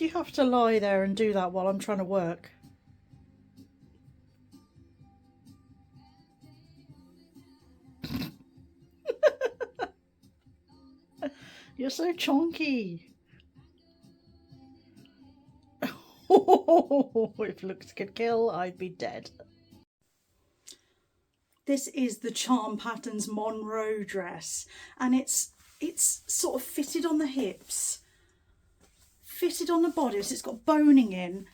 do you have to lie there and do that while I'm trying to work? You're so chonky. If looks could kill, I'd be dead. This is the Charm Patterns Monroe dress, and it's sort of fitted on the hips, fitted on the bodice. It's got boning in,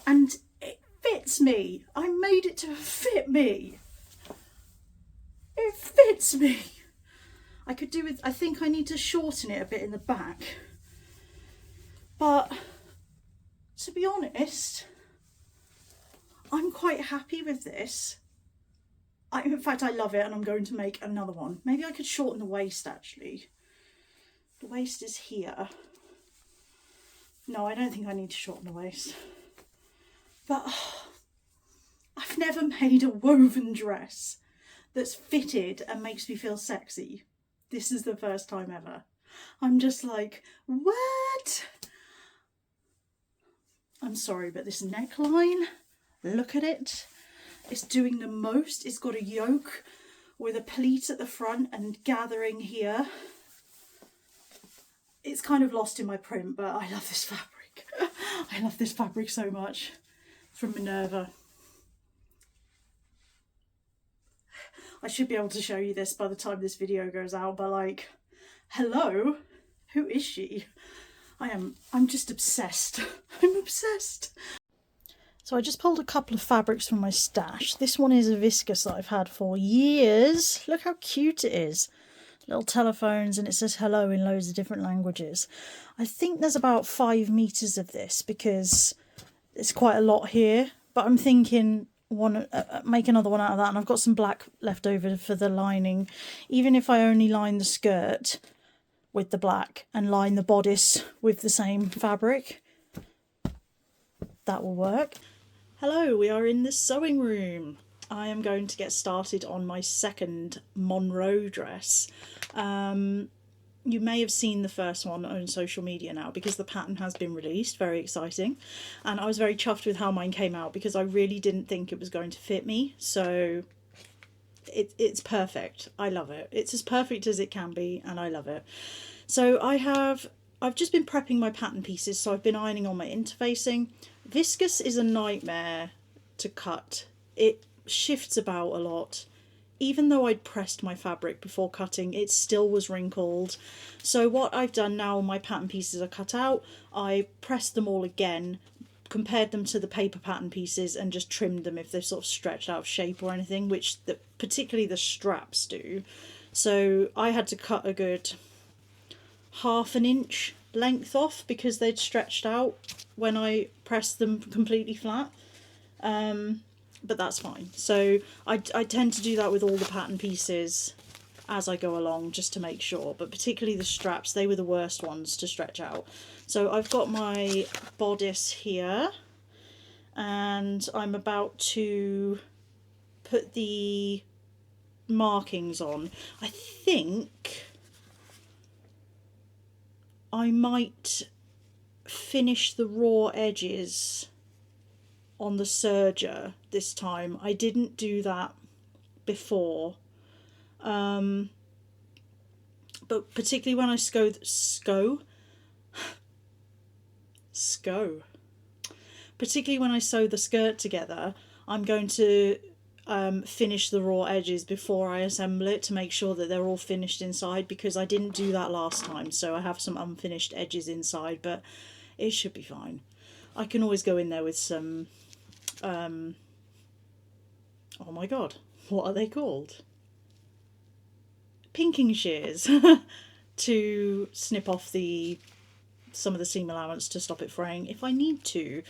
and it fits me. I made it to fit me. It fits me. I could do with, I think I need to shorten it a bit in the back, but to be honest, I'm quite happy with this. In fact, I love it, and I'm going to make another one. Maybe I could shorten the waist, actually. The waist is here. No, I don't think I need to shorten the waist. But I've never made a woven dress that's fitted and makes me feel sexy. This is the first time ever. I'm just like, what? I'm sorry, but this neckline, look at it. It's doing the most. It's got a yoke with a pleat at the front and gathering here. It's kind of lost in my print, but I love this fabric. I love this fabric so much. It's from Minerva. I should be able to show you this by the time this video goes out, but like, hello, who is she? I'm just obsessed. I'm obsessed. So I just pulled a couple of fabrics from my stash. This one is a viscose that I've had for years. Look how cute it is. Little telephones, and it says hello in loads of different languages. I think there's about 5 meters of this because it's quite a lot here, but I'm thinking make another one out of that, and I've got some black left over for the lining. Even if I only line the skirt with the black and line the bodice with the same fabric, that will work. Hello, we are in the sewing room. I am going to get started on my second Monroe dress. You may have seen the first one on social media now because the pattern has been released. Very exciting. And I was very chuffed with how mine came out because I really didn't think it was going to fit me. So it's perfect. I love it. It's as perfect as it can be, and I love it. So I've just been prepping my pattern pieces, so I've been ironing on my interfacing. Viscose is a nightmare to cut. It shifts about a lot. Even though I'd pressed my fabric before cutting, it still was wrinkled. So what I've done now, my pattern pieces are cut out, I pressed them all again, compared them to the paper pattern pieces, and just trimmed them if they've sort of stretched out of shape or anything, which particularly the straps do. So I had to cut a good ½ inch length off because they'd stretched out when I pressed them completely flat. But that's fine. So I tend to do that with all the pattern pieces as I go along, just to make sure, but particularly the straps, they were the worst ones to stretch out. So I've got my bodice here, and I'm about to put the markings on. I think I might finish the raw edges on the serger this time. I didn't do that before, but particularly when I particularly when I sew the skirt together, I'm going to finish the raw edges before I assemble it to make sure that they're all finished inside, because I didn't do that last time, so I have some unfinished edges inside, but it should be fine. I can always go in there with some oh my god, what are they called? Pinking shears to snip off some of the seam allowance to stop it fraying if I need to.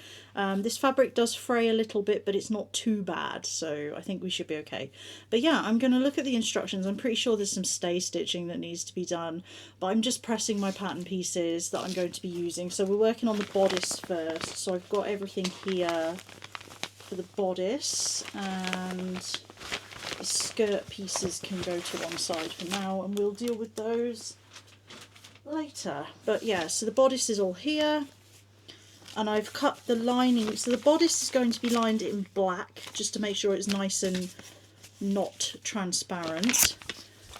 This fabric does fray a little bit, but it's not too bad, so I think we should be okay. But yeah, I'm going to look at the instructions. I'm pretty sure there's some stay stitching that needs to be done, but I'm just pressing my pattern pieces that I'm going to be using. So we're working on the bodice first. So I've got everything here for the bodice, and the skirt pieces can go to one side for now, and we'll deal with those later. But yeah, so the bodice is all here. and I've cut the lining, so the bodice is going to be lined in black just to make sure it's nice and not transparent.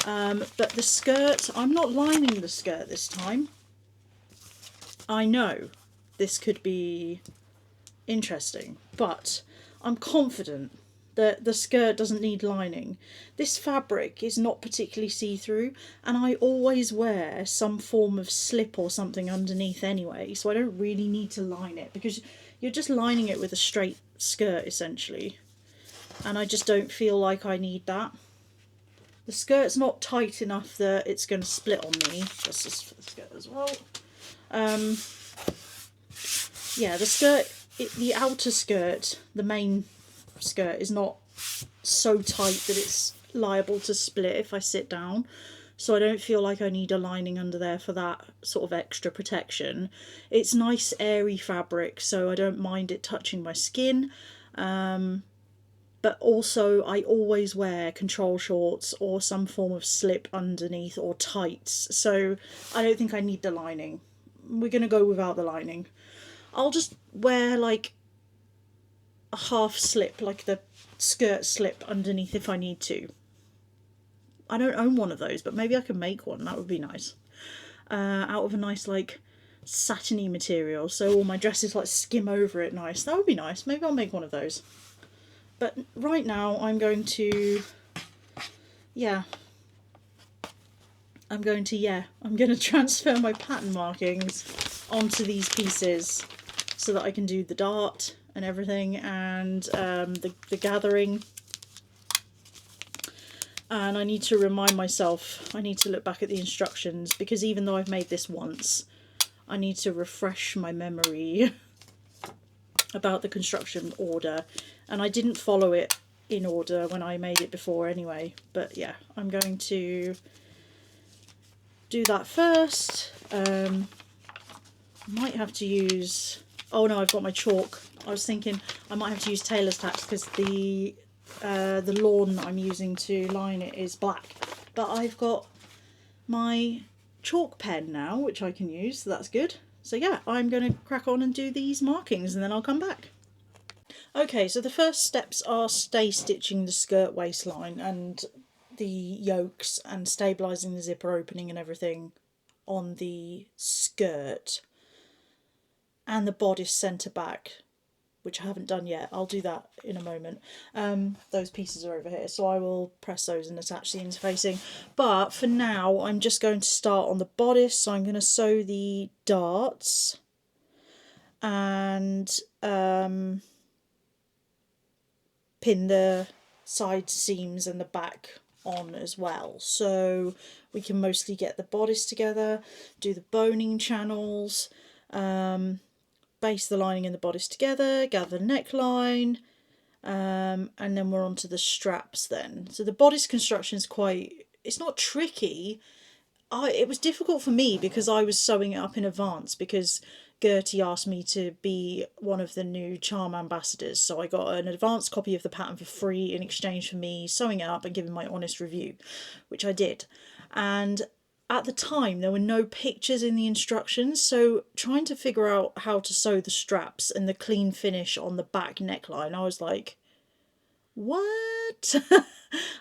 But the skirt, I'm not lining the skirt this time. I know this could be interesting, but I'm confident that the skirt doesn't need lining. This fabric is not particularly see-through, and I always wear some form of slip or something underneath anyway, so I don't really need to line it, because you're just lining it with a straight skirt essentially, and I just don't feel like I need that. The skirt's not tight enough that it's going to split on me. That's just for the skirt as well. Yeah, the skirt, the outer skirt, the main skirt, is not so tight that it's liable to split if I sit down, so I don't feel like I need a lining under there for that sort of extra protection. It's nice airy fabric, so I don't mind it touching my skin, but also I always wear control shorts or some form of slip underneath, or tights, so I don't think I need the lining. We're going to go without the lining. I'll just wear like a half slip, like the skirt slip underneath if I need to. I don't own one of those, but maybe I could make one. That would be nice. Out of a nice like satiny material, so all my dresses like skim over it nice. That would be nice. Maybe I'll make one of those. But right now I'm going to, I'm going to transfer my pattern markings onto these pieces so that I can do the dart and everything, and the gathering. And I need to remind myself, I need to look back at the instructions, because even though I've made this once, I need to refresh my memory about the construction order, and I didn't follow it in order when I made it before anyway. But yeah, I'm going to do that first. Might have to use, oh no, I've got my chalk. I was thinking I might have to use tailor's tax, because the lawn I'm using to line it is black, but I've got my chalk pen now which I can use, so that's good. So yeah, I'm going to crack on and do these markings, and then I'll come back. Okay, so the first steps are stay stitching the skirt waistline and the yokes, and stabilising the zipper opening and everything on the skirt, and the bodice centre back, which I haven't done yet. I'll do that in a moment. Those pieces are over here, so I will press those and attach the interfacing. But for now, I'm just going to start on the bodice. So I'm going to sew the darts and pin the side seams and the back on as well, so we can mostly get the bodice together, do the boning channels, baste the lining and the bodice together, gather the neckline, and then we're on to the straps then. So the bodice construction is quite, it's not tricky. It was difficult for me because I was sewing it up in advance, because Gertie asked me to be one of the new Charm ambassadors, so I got an advanced copy of the pattern for free in exchange for me sewing it up and giving my honest review, which I did. And at the time there were no pictures in the instructions, so trying to figure out how to sew the straps and the clean finish on the back neckline, I was like, what?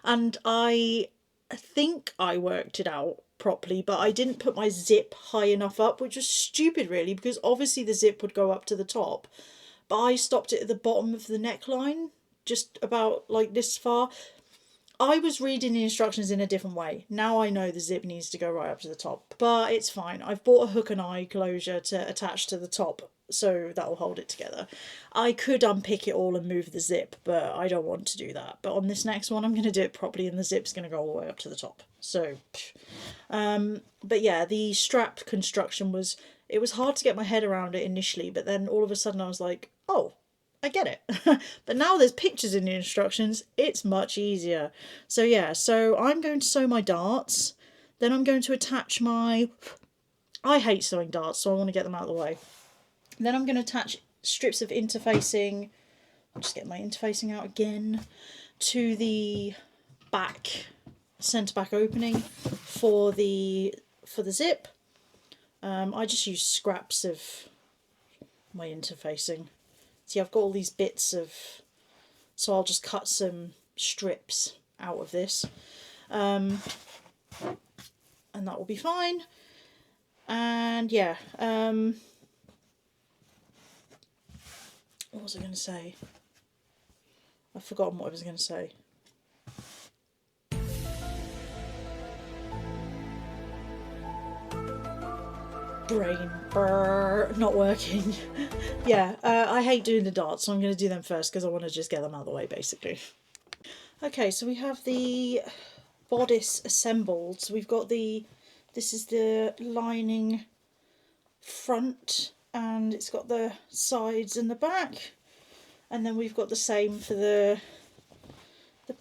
And I think I worked it out properly, but I didn't put my zip high enough up, which was stupid really, because obviously the zip would go up to the top, but I stopped it at the bottom of the neckline, just about like this far. I was reading the instructions in a different way. Now I know the zip needs to go right up to the top, but it's fine. I've bought a hook and eye closure to attach to the top, so that'll hold it together. I could unpick it all and move the zip, but I don't want to do that. But on this next one, I'm going to do it properly, and the zip's going to go all the way up to the top. So, but yeah, the strap construction was, it was hard to get my head around it initially, but then all of a sudden I was like, oh, I get it. But now there's pictures in the instructions, it's much easier. So yeah, so I'm going to sew my darts, then I'm going to attach my, I hate sewing darts, so I want to get them out of the way. Then I'm going to attach strips of interfacing, I'll just get my interfacing out again, to the back, centre back opening for the zip. I just use scraps of my interfacing. See, I've got all these bits of, so I'll just cut some strips out of this, and that will be fine. And yeah, what was I going to say? I've forgotten what I was going to say. Brain not working. Yeah, I hate doing the darts, so I'm going to do them first because I want to just get them out of the way, basically. Okay, so we have the bodice assembled. So we've got this is the lining front, and it's got the sides and the back, and then we've got the same for the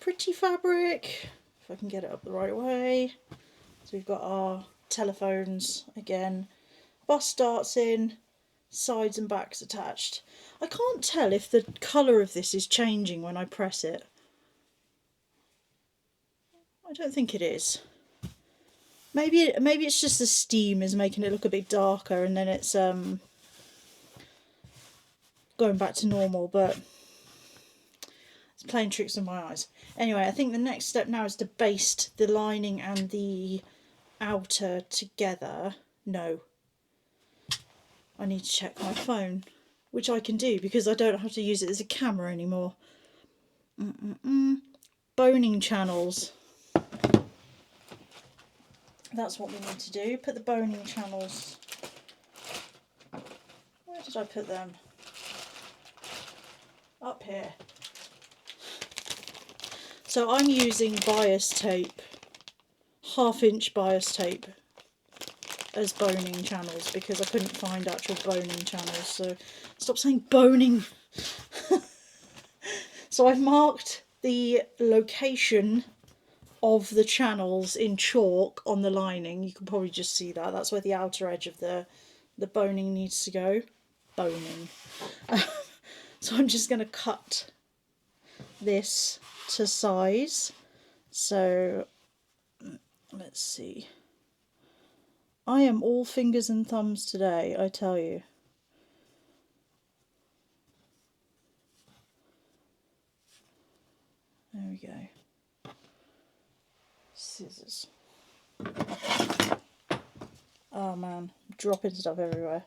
pretty fabric, if I can get it up the right way. So we've got our telephones again, bust darts in, sides and backs attached. I can't tell if the colour of this is changing when I press it. I don't think it is. Maybe it's just the steam is making it look a bit darker, and then it's going back to normal, but it's playing tricks on my eyes. Anyway, I think the next step now is to baste the lining and the outer together. No, I need to check my phone, which I can do because I don't have to use it as a camera anymore. Boning channels. That's what we need to do. Put the boning channels. Where did I put them? Up here. So I'm using bias tape, 1/2 inch bias tape as boning channels because I couldn't find actual boning channels. So stop saying boning. So I've marked the location of the channels in chalk on the lining. You can probably just see that. That's where the outer edge of the boning needs to go. Boning. So I'm just going to cut this to size. So let's see. I am all fingers and thumbs today, I tell you. There we go. Scissors. Oh man, I'm dropping stuff everywhere.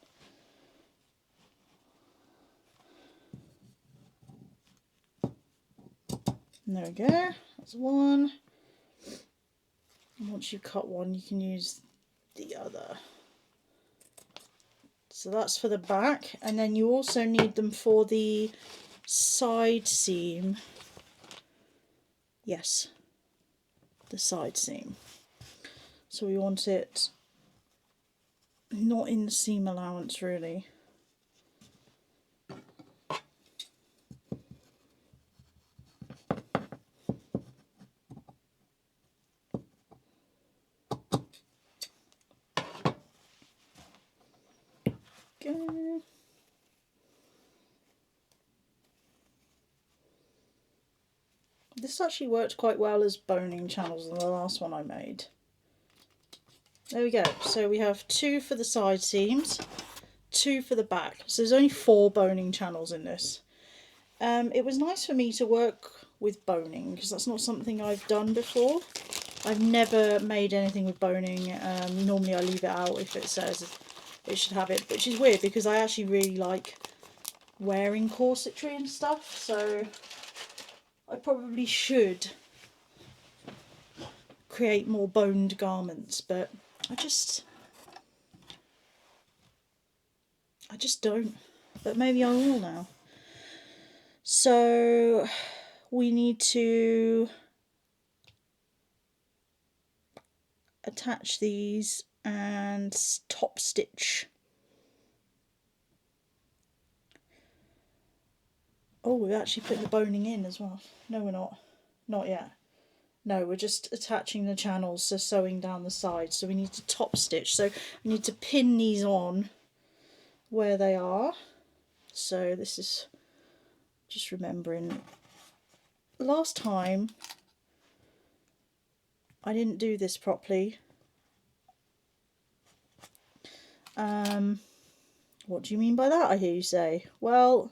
There we go, that's one. And once you've cut one, you can use the other. So that's for the back, and then you also need them for the side seam. Yes, the side seam. So we want it not in the seam allowance really. Go. This actually worked quite well as boning channels in the last one I made. There we go. So we have 2 for the side seams, 2 for the back. So there's only 4 boning channels in this. It was nice for me to work with boning because that's not something I've done before. I've never made anything with boning. Normally I leave it out if it says it should have it, which is weird because I actually really like wearing corsetry and stuff, so I probably should create more boned garments, but I just don't. But maybe I will now. So we need to attach these and top stitch. Oh, we're actually putting the boning in as well. No, we're not. Not yet. No, we're just attaching the channels, so sewing down the sides. So we need to top stitch. So we need to pin these on where they are. So this is just remembering. Last time I didn't do this properly. What do you mean by that, I hear you say? Well,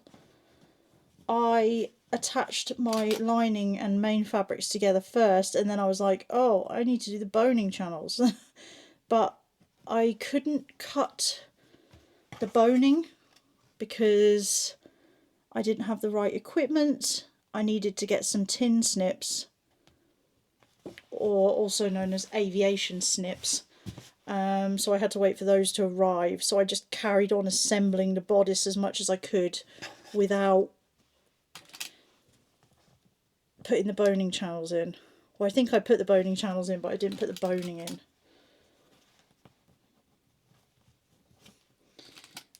I attached my lining and main fabrics together first, and then I was like, oh, I need to do the boning channels. But I couldn't cut the boning because I didn't have the right equipment. I needed to get some tin snips, or also known as aviation snips. So I had to wait for those to arrive. So I just carried on assembling the bodice as much as I could without putting the boning channels in. Well, I think I put the boning channels in, but I didn't put the boning in.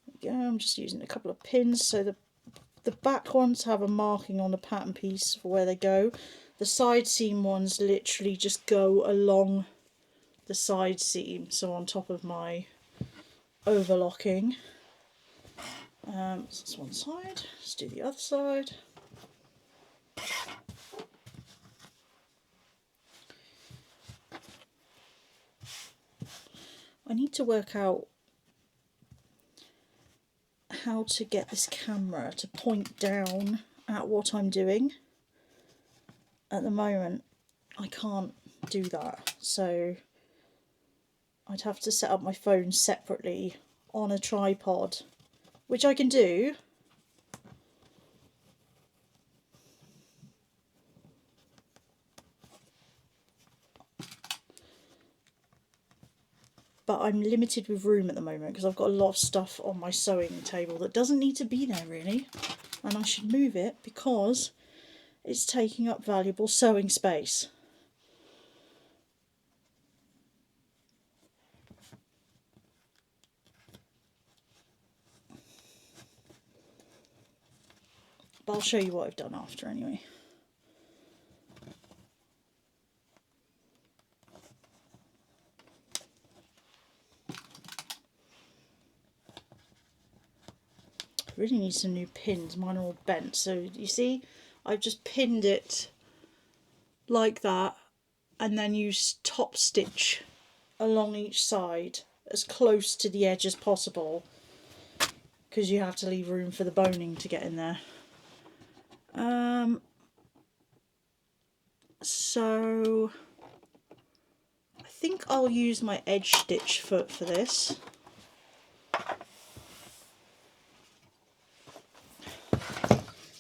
There we go. I'm just using a couple of pins so the back ones have a marking on the pattern piece for where they go. The side seam ones literally just go along the side seam, so on top of my overlocking. So that's one side. Let's do the other side. I need to work out how to get this camera to point down at what I'm doing. At the moment, I can't do that, so I'd have to set up my phone separately on a tripod, which I can do. But I'm limited with room at the moment because I've got a lot of stuff on my sewing table that doesn't need to be there really, and I should move it because it's taking up valuable sewing space. But I'll show you what I've done after anyway. I really need some new pins, mine are all bent. So you see, I've just pinned it like that and then use top stitch along each side as close to the edge as possible because you have to leave room for the boning to get in there. So I think I'll use my edge stitch foot for this.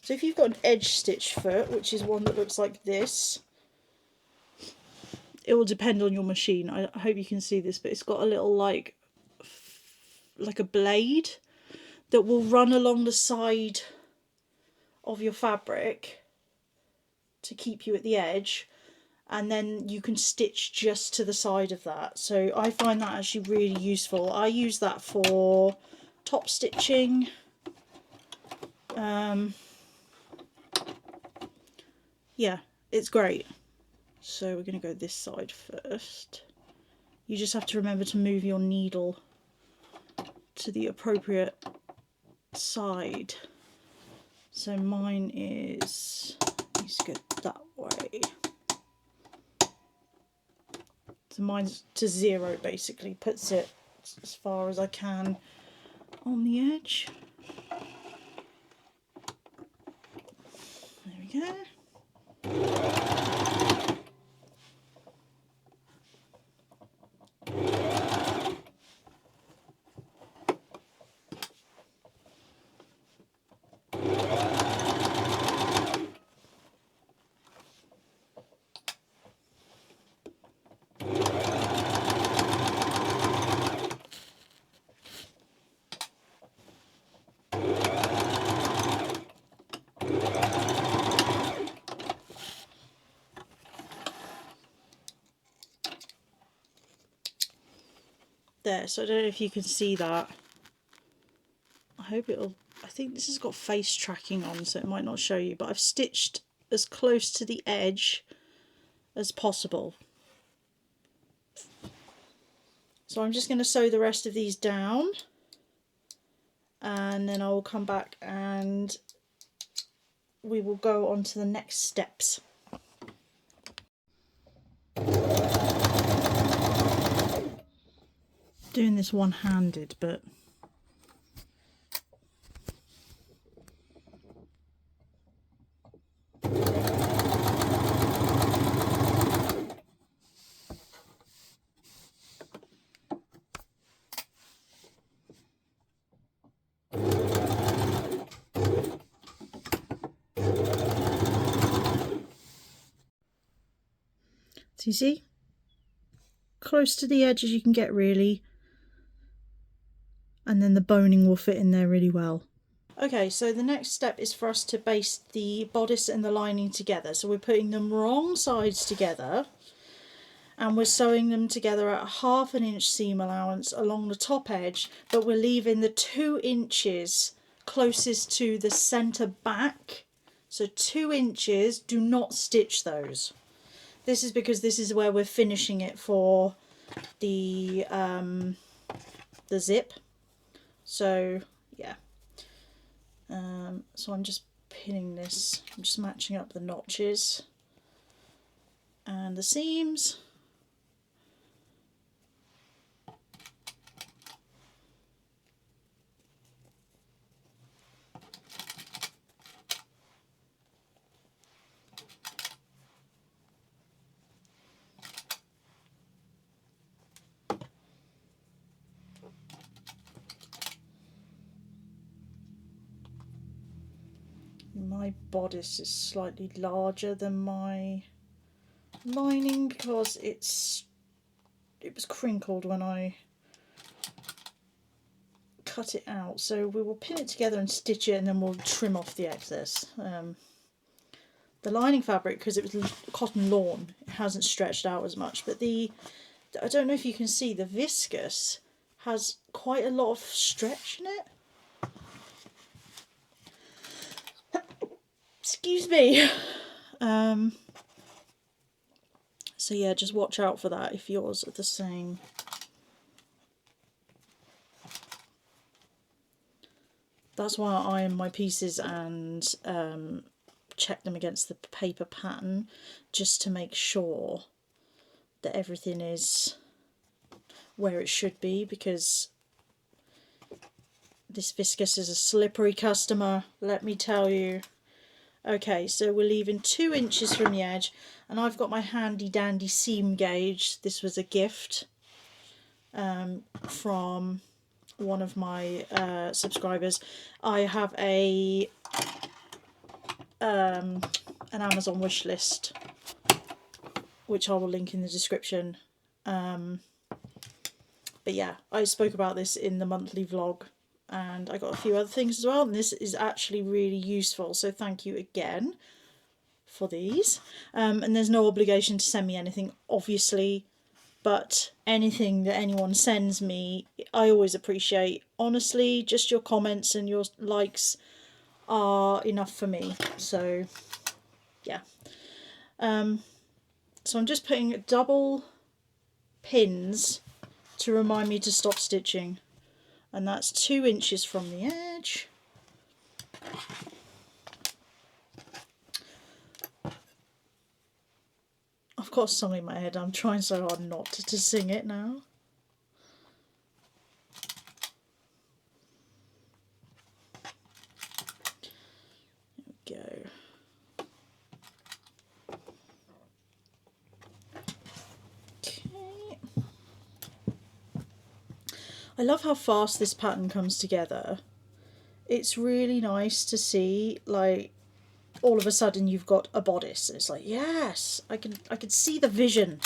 So if you've got an edge stitch foot, which is one that looks like this, it will depend on your machine. I hope you can see this, but it's got a little like a blade that will run along the side of your fabric to keep you at the edge, and then you can stitch just to the side of that. So I find that actually really useful. I use that for top stitching. Yeah, it's great. So we're going to go this side first. You just have to remember to move your needle to the appropriate side. So mine needs to go that way. So mine's to 0 basically, puts it as far as I can on the edge. There we go. There, so I don't know if you can see that. I hope it'll, I think this has got face tracking on, so it might not show you, but I've stitched as close to the edge as possible. So I'm just going to sew the rest of these down, and then I will come back and we will go on to the next steps. Doing this one-handed, but So you see, close to the edge as you can get really, and then the boning will fit in there really well. Okay, so the next step is for us to baste the bodice and the lining together. So we're putting them wrong sides together, and we're sewing them together at 1/2 inch seam allowance along the top edge, but we're leaving the 2 inches closest to the centre back. So 2 inches, do not stitch those. This is because this is where we're finishing it for the zip. So yeah. So I'm just pinning this, I'm just matching up the notches and the seams. My bodice is slightly larger than my lining because it was crinkled when I cut it out, so we will pin it together and stitch it, and then we'll trim off the excess. The lining fabric, because it was cotton lawn, it hasn't stretched out as much, but I don't know if you can see, the viscose has quite a lot of stretch in it. Excuse me. So yeah, just watch out for that if yours are the same. That's why I iron my pieces and check them against the paper pattern, just to make sure that everything is where it should be, because this viscose is a slippery customer, let me tell you. Okay, so we're leaving 2 inches from the edge, and I've got my handy dandy seam gauge. This was a gift from one of my subscribers. I have an Amazon wish list, which I will link in the description. But yeah, I spoke about this in the monthly vlog, and I got a few other things as well, and this is actually really useful, so thank you again for these. And there's no obligation to send me anything, obviously, but anything that anyone sends me, I always appreciate. Honestly, just your comments and your likes are enough for me, so yeah. So I'm just putting double pins to remind me to stop stitching, and that's 2 inches from the edge. I've got a song in my head, I'm trying so hard not to sing it now. There we go. Okay. I love how fast this pattern comes together. It's really nice to see, like, all of a sudden you've got a bodice. It's like, yes, I can see the vision.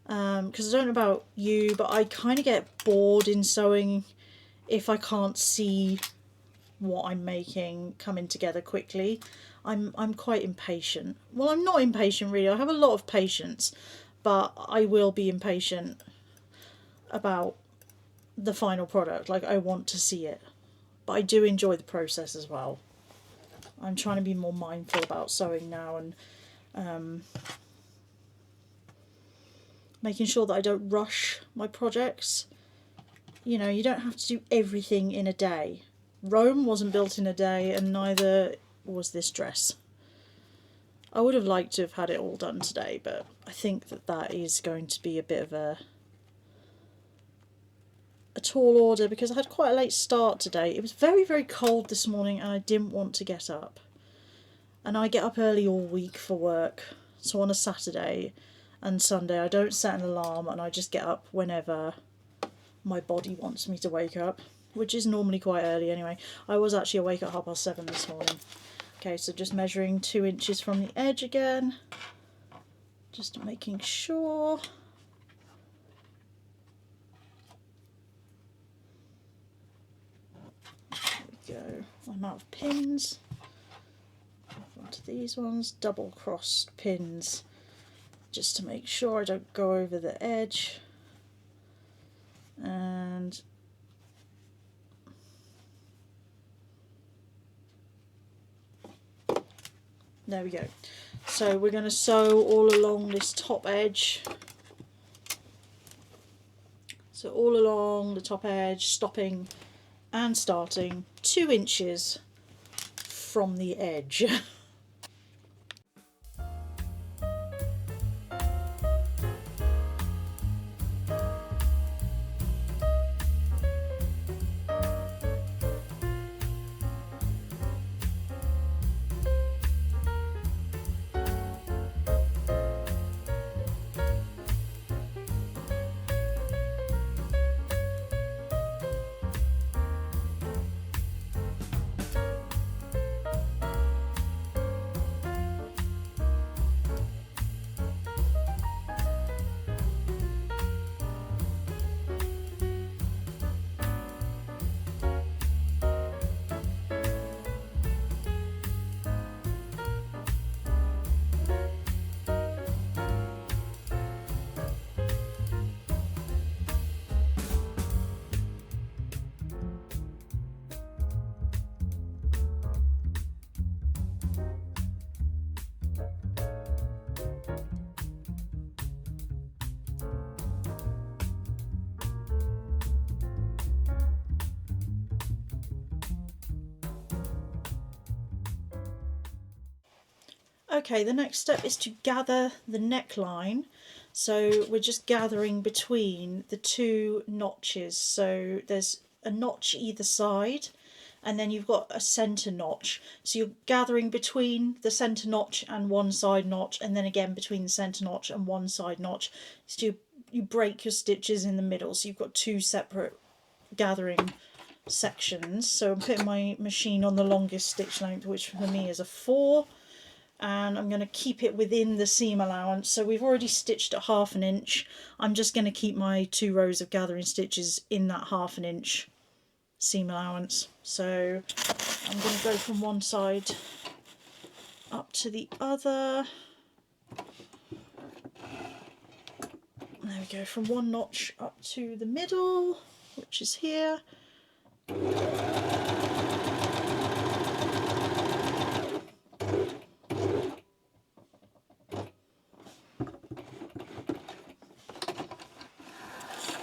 Because I don't know about you, but I kind of get bored in sewing if I can't see what I'm making coming together quickly. I'm quite impatient. Well, I'm not impatient really. I have a lot of patience, but I will be impatient about the final product. Like, I want to see it, but I do enjoy the process as well. I'm trying to be more mindful about sewing now, and making sure that I don't rush my projects. You know, you don't have to do everything in a day. Rome wasn't built in a day, and neither was this dress. I would have liked to have had it all done today, but I think that is going to be a bit of a tall order, because I had quite a late start today. It was very, very cold this morning, and I didn't want to get up. And I get up early all week for work, so on a Saturday and Sunday I don't set an alarm, and I just get up whenever my body wants me to wake up, which is normally quite early anyway. I was actually awake at 7:30 this morning. Okay, so just measuring 2 inches from the edge again, Just making sure. There we go. I'm out of pins. Onto these ones, double crossed pins, just to make sure I don't go over the edge. And there we go. So we're going to sew all along this top edge. So all along the top edge, stopping and starting 2 inches from the edge. Okay, the next step is to gather the neckline. So we're just gathering between the 2 notches. So there's a notch either side, and then you've got a centre notch. So you're gathering between the centre notch and one side notch, and then again between the centre notch and one side notch. So you break your stitches in the middle, so you've got 2 separate gathering sections. So I'm putting my machine on the longest stitch length, which for me is a 4. And I'm going to keep it within the seam allowance. So we've already stitched at 1/2 inch. I'm just going to keep my 2 rows of gathering stitches in that 1/2 inch seam allowance. So I'm going to go from one side up to the other. There we go, from one notch up to the middle, which is here.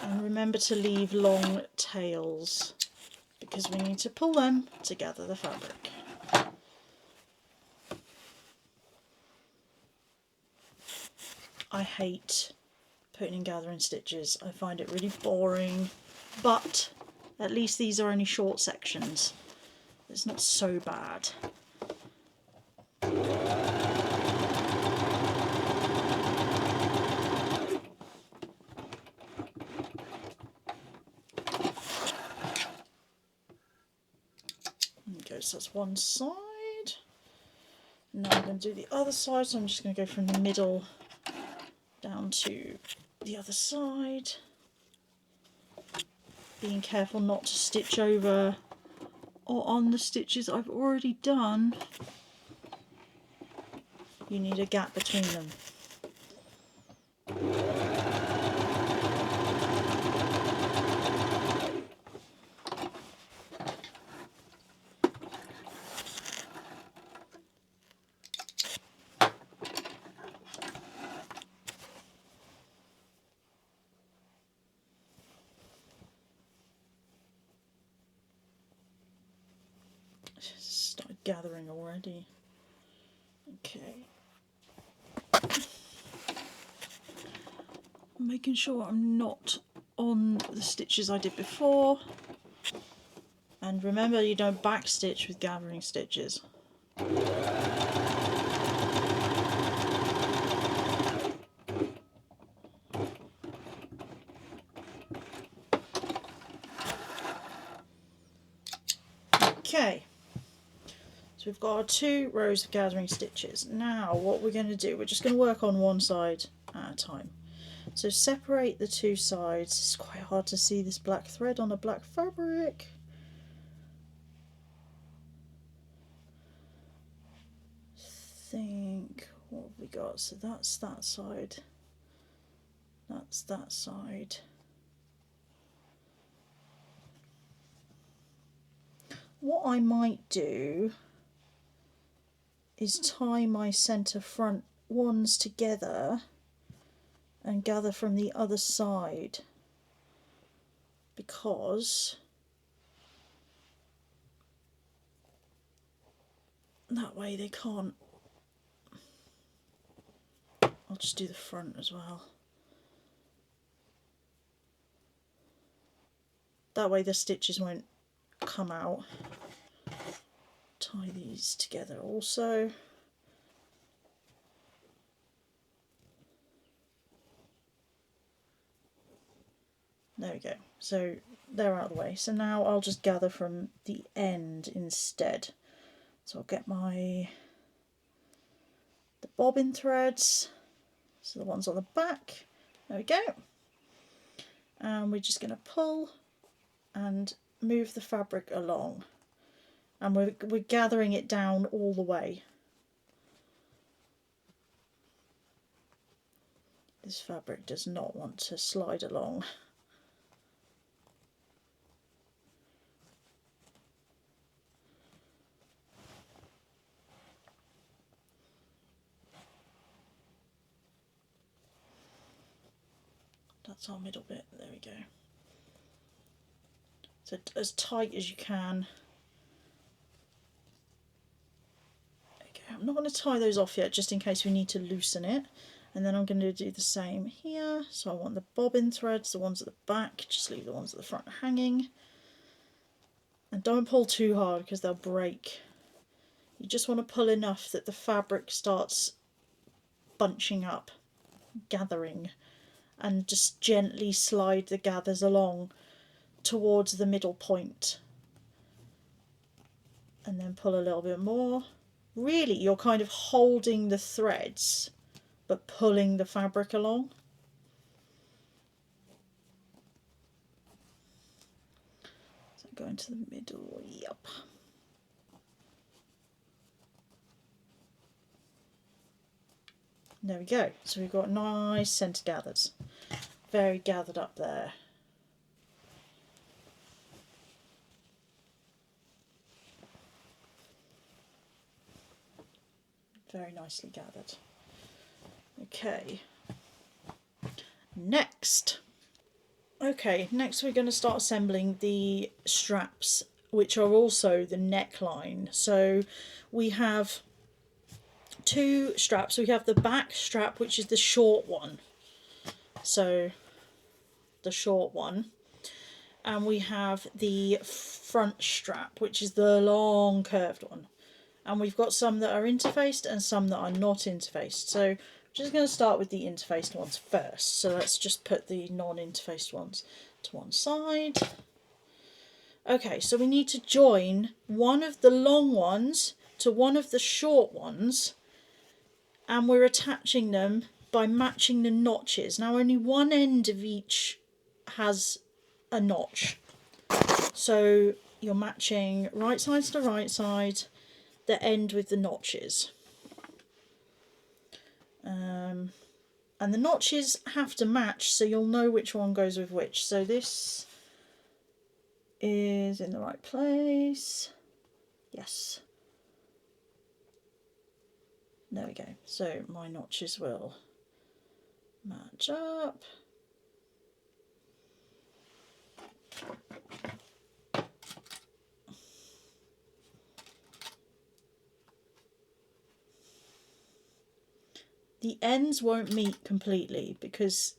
And remember to leave long tails, because we need to pull them to gather the fabric. I hate putting in gathering stitches. I find it really boring, but at least these are only short sections. It's not so bad. Okay, so that's one side. Now I'm going to do the other side, so I'm just going to go from the middle down to the other side. Being careful not to stitch over or on the stitches I've already done. You need a gap between them. Started gathering already. Okay. Making sure I'm not on the stitches I did before. And remember, you don't backstitch with gathering stitches. Okay. So So we've got our 2 rows of gathering stitches. Now what we're going to do, we're just going to work on one side at a time. So separate the 2 sides. It's quite hard to see this black thread on a black fabric. Think, what have we got? So that's that side. That's that side. What I might do is tie my centre front ones together and gather from the other side, because that way they can't. I'll just do the front as well. That way the stitches won't come out. Tie these together also. There we go. So they're out of the way. So now I'll just gather from the end instead. So I'll get the bobbin threads. So the ones on the back. There we go. And we're just going to pull and move the fabric along. And we're gathering it down all the way. This fabric does not want to slide along. That's our middle bit, there we go. So as tight as you can. Okay, I'm not going to tie those off yet, just in case we need to loosen it. And then I'm going to do the same here. So I want the bobbin threads, the ones at the back, just leave the ones at the front hanging. And don't pull too hard because they'll break. You just want to pull enough that the fabric starts bunching up, gathering, and just gently slide the gathers along towards the middle point. And then pull a little bit more. Really, you're kind of holding the threads but pulling the fabric along. So go into the middle, yep. There we go. So we've got nice centre gathers. Very gathered up there. Very nicely gathered. Okay. Next we're going to start assembling the straps, which are also the neckline. So we have 2 straps. We have the back strap, which is the short one. So the short one. And we have the front strap, which is the long curved one. And we've got some that are interfaced and some that are not interfaced. So I'm just going to start with the interfaced ones first. So let's just put the non-interfaced ones to one side. Okay, so we need to join one of the long ones to one of the short ones, and we're attaching them by matching the notches. Now only one end of each has a notch. So you're matching right side to right side, the end with the notches. And the notches have to match so you'll know which one goes with which. So this is in the right place. Yes. There we go. So my notches will match up. The ends won't meet completely because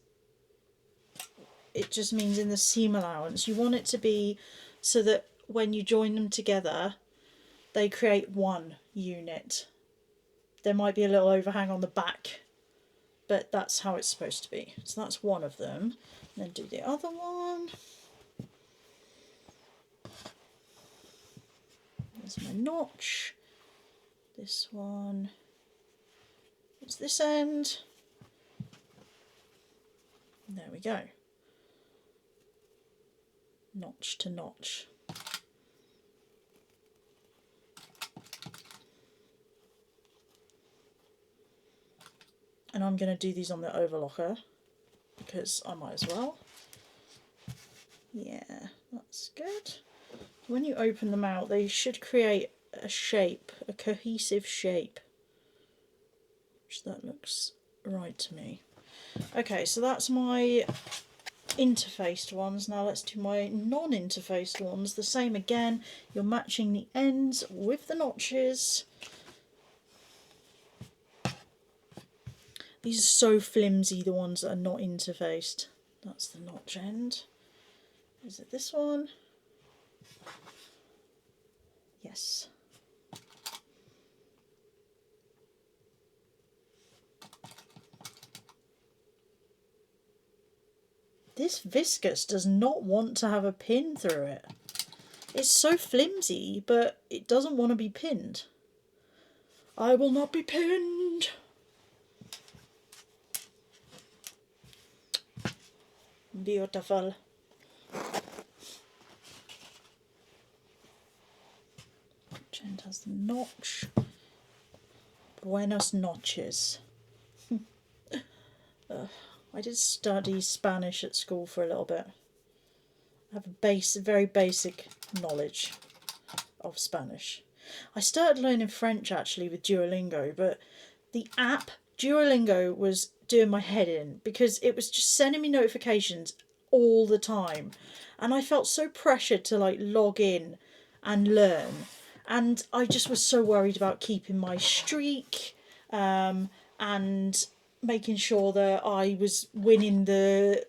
it just means in the seam allowance you want it to be so that when you join them together they create one unit. There might be a little overhang on the back, but that's how it's supposed to be. So that's one of them. And then do the other one. There's my notch. This one, it's this end. There we go. Notch to notch. And I'm going to do these on the overlocker because I might as well. Yeah, that's good. When you open them out, they should create a shape, a cohesive shape. Which that looks right to me. Okay, so that's my interfaced ones. Now let's do my non-interfaced ones. The same again, you're matching the ends with the notches. These are so flimsy, the ones that are not interfaced. That's the notch end. Is it this one? Yes. This viscose does not want to have a pin through it. It's so flimsy, but it doesn't want to be pinned. I will not be pinned. Beautiful. Which end has the notch? Buenos noches. I did study Spanish at school for a little bit. I have a very basic knowledge of Spanish. I started learning French actually with Duolingo, but the app Duolingo was doing my head in because it was just sending me notifications all the time, and I felt so pressured to like log in and learn, and I just was so worried about keeping my streak and making sure that I was winning the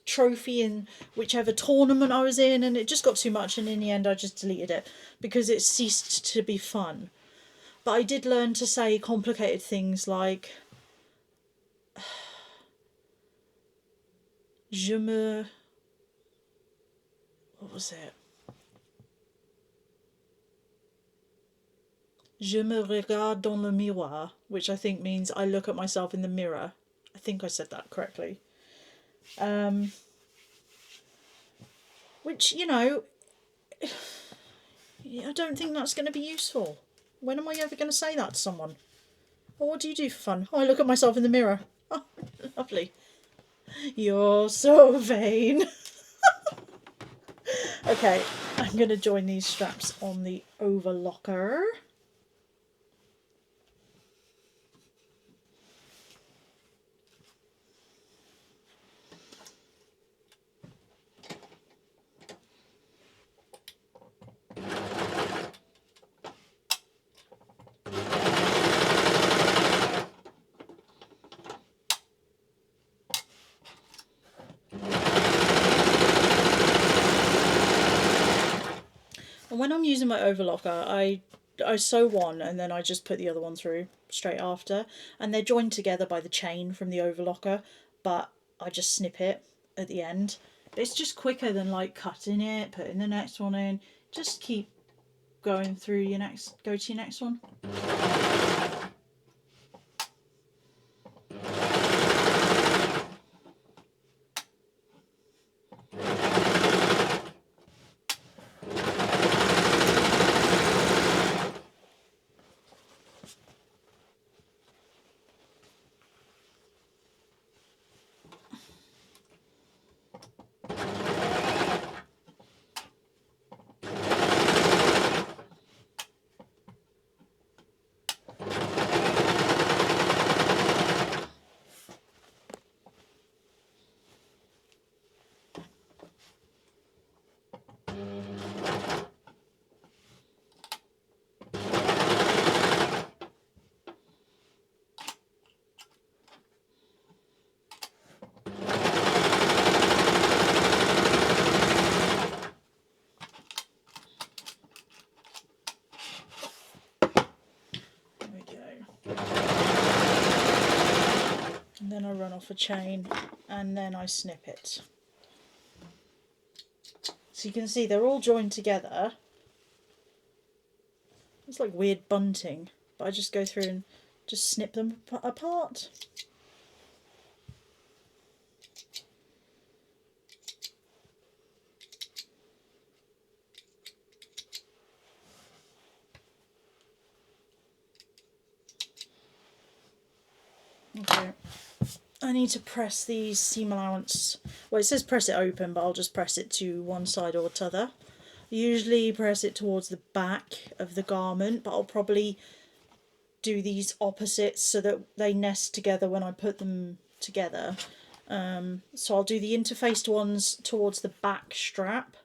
trophy in whichever tournament I was in, and it just got too much, and in the end I just deleted it because it ceased to be fun. But I did learn to say complicated things like what was it? Je me regarde dans le miroir, which I think means I look at myself in the mirror. I think I said that correctly. Which, you know, I don't think that's going to be useful. When am I ever going to say that to someone? Well, what do you do for fun? Oh, I look at myself in the mirror. Oh, lovely. You're so vain. Okay, I'm going to join these straps on the overlocker. And when I'm using my overlocker, I sew one and then I just put the other one through straight after, and they're joined together by the chain from the overlocker, but I just snip it at the end. It's just quicker than like cutting it, putting the next one in. Just keep going through your next, go to your next one. And then I run off a chain and then I snip it. So you can see they're all joined together. It's like weird bunting. I just go through and just snip them apart. Okay, I need to press these seam allowance, well it says press it open, but I'll just press it to one side or t'other. Usually press it towards the back of the garment, but I'll probably do these opposites so that they nest together when I put them together. So I'll do the interfaced ones towards the back strap.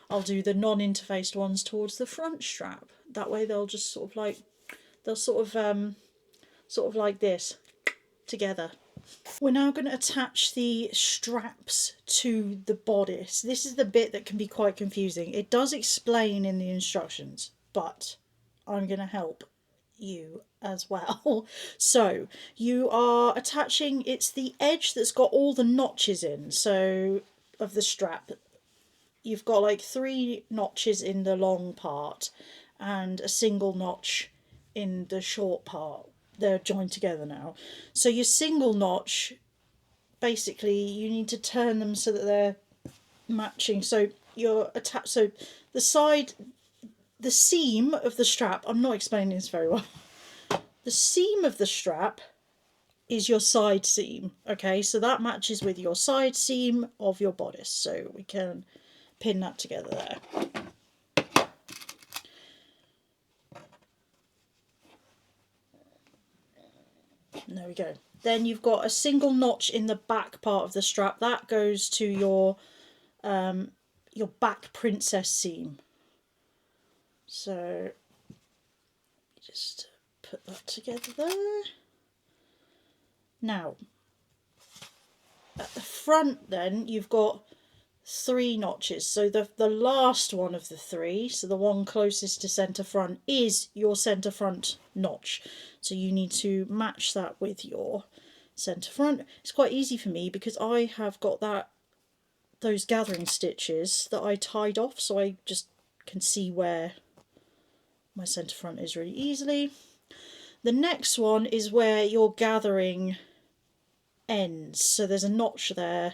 I'll do the non-interfaced ones towards the front strap. That way they'll just sort of like, they'll sort of like this together. We're now going to attach the straps to the bodice. This is the bit that can be quite confusing. It does explain in the instructions, but I'm going to help you as well. So you are attaching, it's the edge that's got all the notches in, so of the strap. You've got like 3 notches in the long part and a single notch in the short part. They're joined together now. So your single notch, basically you need to turn them so that they're matching. So you're attached, so the side, the seam of the strap, I'm not explaining this very well. The seam of the strap is your side seam, okay? So that matches with your side seam of your bodice. So we can pin that together there. And there we go. Then you've got a single notch in the back part of the strap. That goes to your back princess seam. So just put that together there. Now, at the front then, you've got 3 notches. So the last one of the 3, so the one closest to centre front, is your centre front notch. So you need to match that with your centre front. It's quite easy for me because I have got those gathering stitches that I tied off, so I just can see where my centre front is really easily. The next one is where your gathering ends. So there's a notch there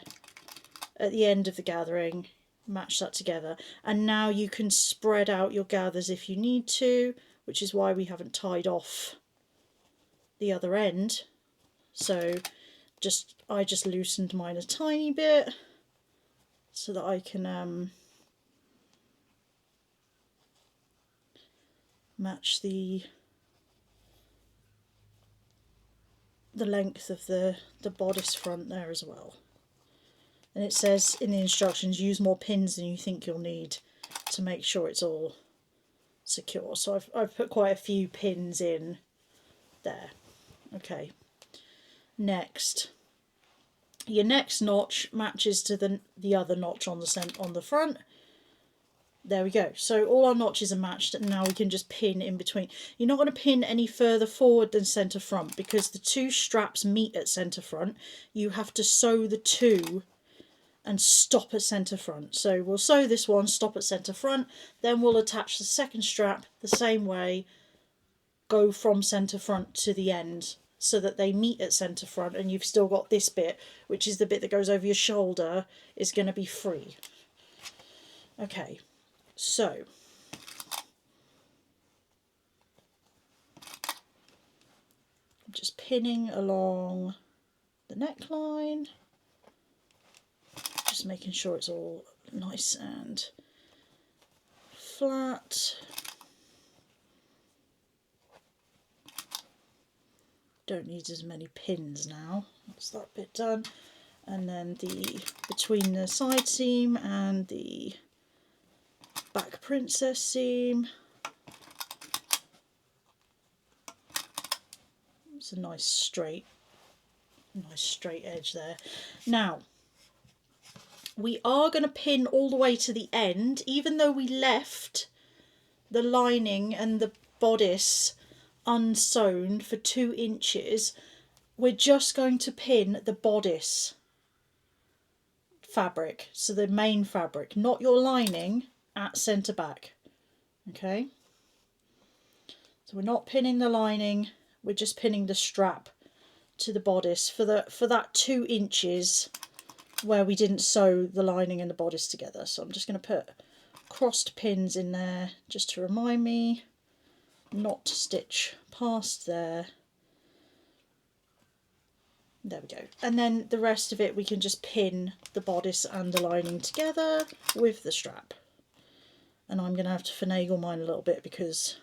at the end of the gathering, match that together, and now you can spread out your gathers if you need to, which is why we haven't tied off the other end. So I just loosened mine a tiny bit so that I can match the length of the bodice front there as well. And it says in the instructions, use more pins than you think you'll need to make sure it's all secure. So I've put quite a few pins in there. Okay. Next, your next notch matches to the other notch on the front. There we go. So all our notches are matched, and now we can just pin in between. You're not going to pin any further forward than centre front because the 2 straps meet at centre front. You have to sew the 2 and stop at centre front. So we'll sew this one, stop at centre front, then we'll attach the second strap the same way, go from centre front to the end so that they meet at centre front, and you've still got this bit, which is the bit that goes over your shoulder, is going to be free. Okay, so just pinning along the neckline, just making sure it's all nice and flat. Don't need as many pins now. That's that bit done. And then between the side seam and the back princess seam, it's a nice straight edge there. Now we are going to pin all the way to the end, even though we left the lining and the bodice unsewn for 2 inches. We're just going to pin the bodice fabric, so the main fabric, not your lining, at centre back. Okay, So we're not pinning the lining, we're just pinning the strap to the bodice for that 2 inches where we didn't sew the lining and the bodice together. So I'm just going to put crossed pins in there just to remind me not to stitch past there. There we go. And then the rest of it we can just pin the bodice and the lining together with the strap. And I'm going to have to finagle mine a little bit because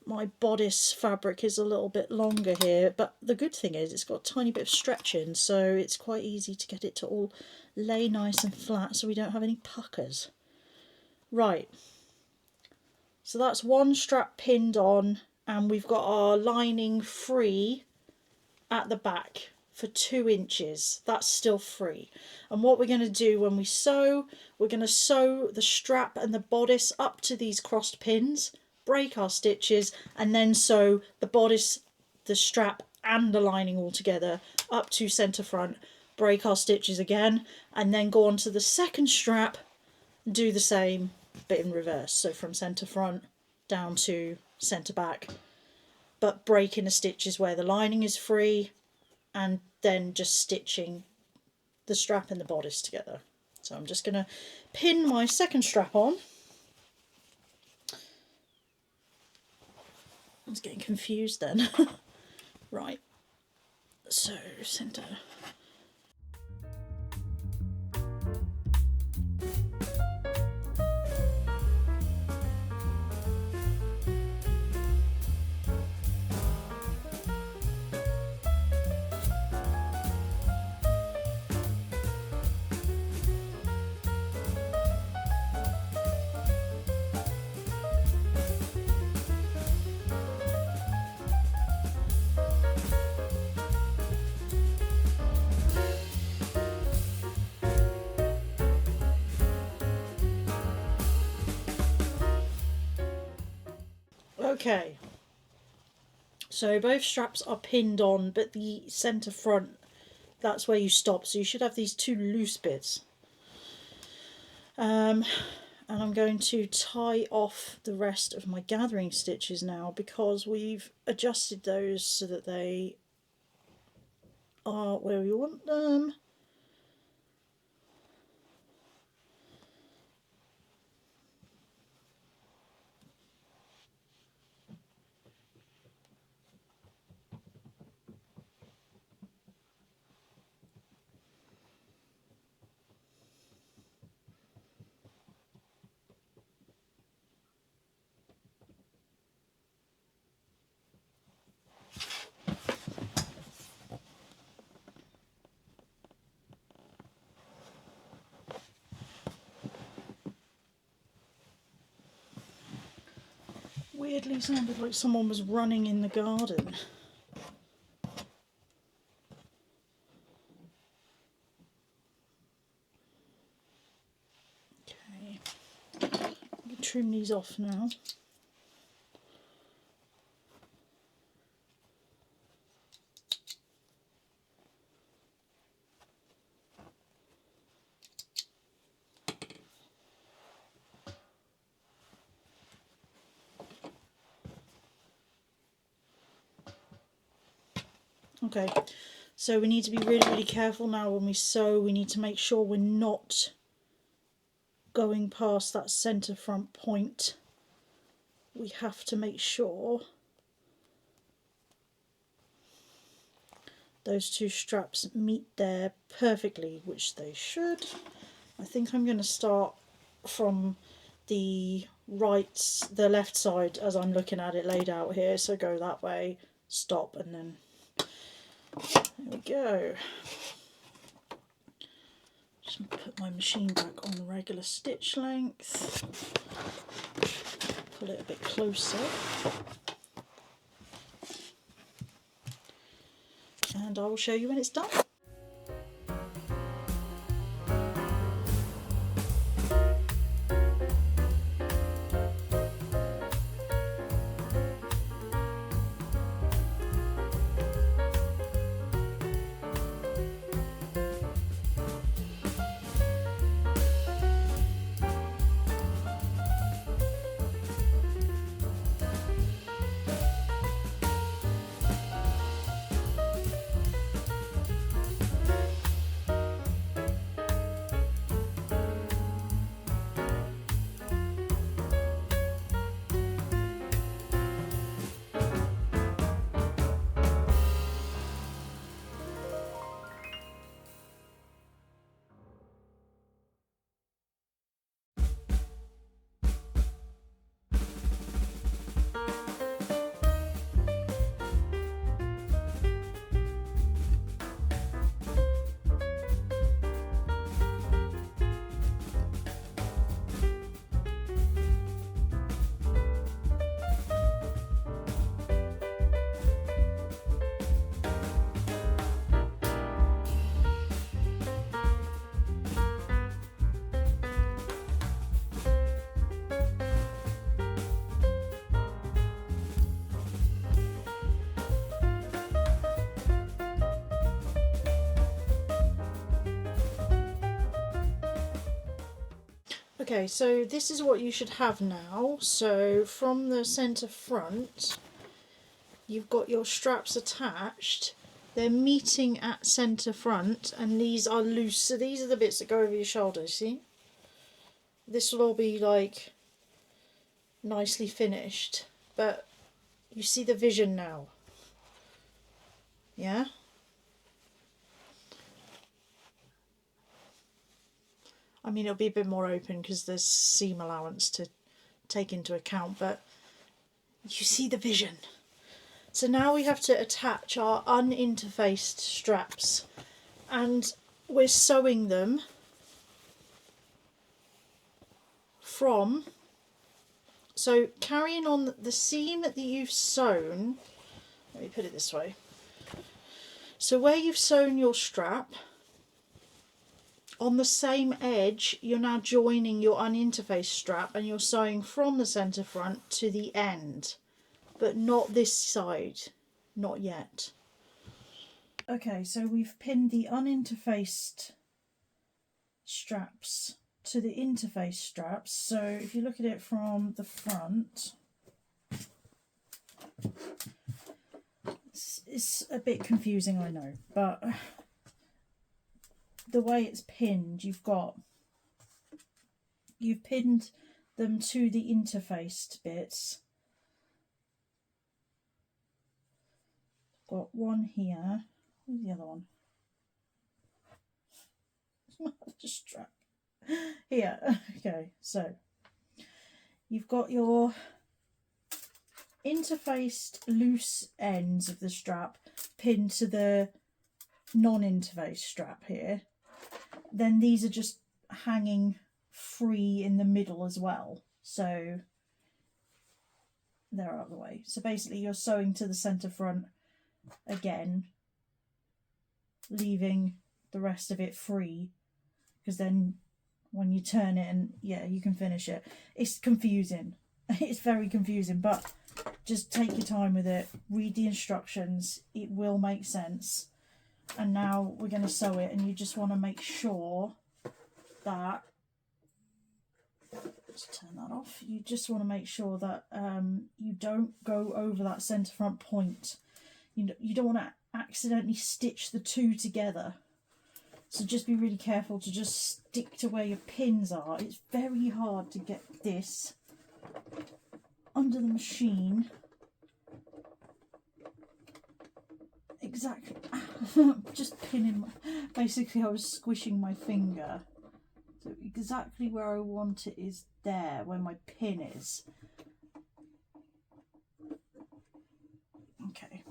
my bodice fabric is a little bit longer here, but the good thing is it's got a tiny bit of stretching, so it's quite easy to get it to all lay nice and flat so we don't have any puckers. Right, so that's one strap pinned on, and we've got our lining free at the back for 2 inches. That's still free. And what we're going to do when we sew, we're going to sew the strap and the bodice up to these crossed pins, break our stitches, and then sew the bodice, the strap and the lining all together up to centre front, break our stitches again, and then go on to the second strap and do the same but in reverse. So from centre front down to centre back, but breaking the stitches where the lining is free, and then just stitching the strap and the bodice together. So I'm just going to pin my second strap on. I was getting confused then. Right, so centre. Okay, so both straps are pinned on, but the centre front, that's where you stop. So you should have these 2 loose bits. And I'm going to tie off the rest of my gathering stitches now, because we've adjusted those so that they are where we want them. Weirdly sounded like someone was running in the garden. Okay, I'm going to trim these off now. Okay, so we need to be really careful now when we sew. We need to make sure we're not going past that centre front point. We have to make sure those 2 straps meet there perfectly, which they should. I think I'm going to start from the left side as I'm looking at it laid out here. So go that way, stop, and then there we go. Just put my machine back on the regular stitch length. Pull it a bit closer. And I will show you when it's done. Okay, so this is what you should have now. So from the centre front, you've got your straps attached. They're meeting at centre front, and these are loose. So these are the bits that go over your shoulders, see? This will all be like nicely finished, but you see the vision now. Yeah? I mean, it'll be a bit more open because there's seam allowance to take into account, but you see the vision. So now we have to attach our uninterfaced straps, and we're sewing them from, so carrying on the seam that you've sewn, let me put it this way. So where you've sewn your strap, on the same edge, you're now joining your uninterfaced strap and you're sewing from the centre front to the end, but not this side, not yet. Okay, so we've pinned the uninterfaced straps to the interface straps. So if you look at it from the front, it's a bit confusing, I know, but the way it's pinned, you've pinned them to the interfaced bits. Got one here. Where's the other one? The strap. Here. Okay, so you've got your interfaced loose ends of the strap pinned to the non-interfaced strap here. Then these are just hanging free in the middle as well, so they're out of the way. So basically you're sewing to the centre front again, leaving the rest of it free, because then when you turn it, and yeah, you can finish it. It's confusing. It's very confusing, but just take your time with it, read the instructions, it will make sense. And now we're going to sew it, and you just want to make sure that, let's turn that off, you just want to make sure that you don't go over that centre front point. You don't want to accidentally stitch the two together. So just be really careful to just stick to where your pins are. It's very hard to get this under the machine. Exactly. Just pinning basically I was squishing my finger, so exactly where I want it is there, where my pin is. Okay.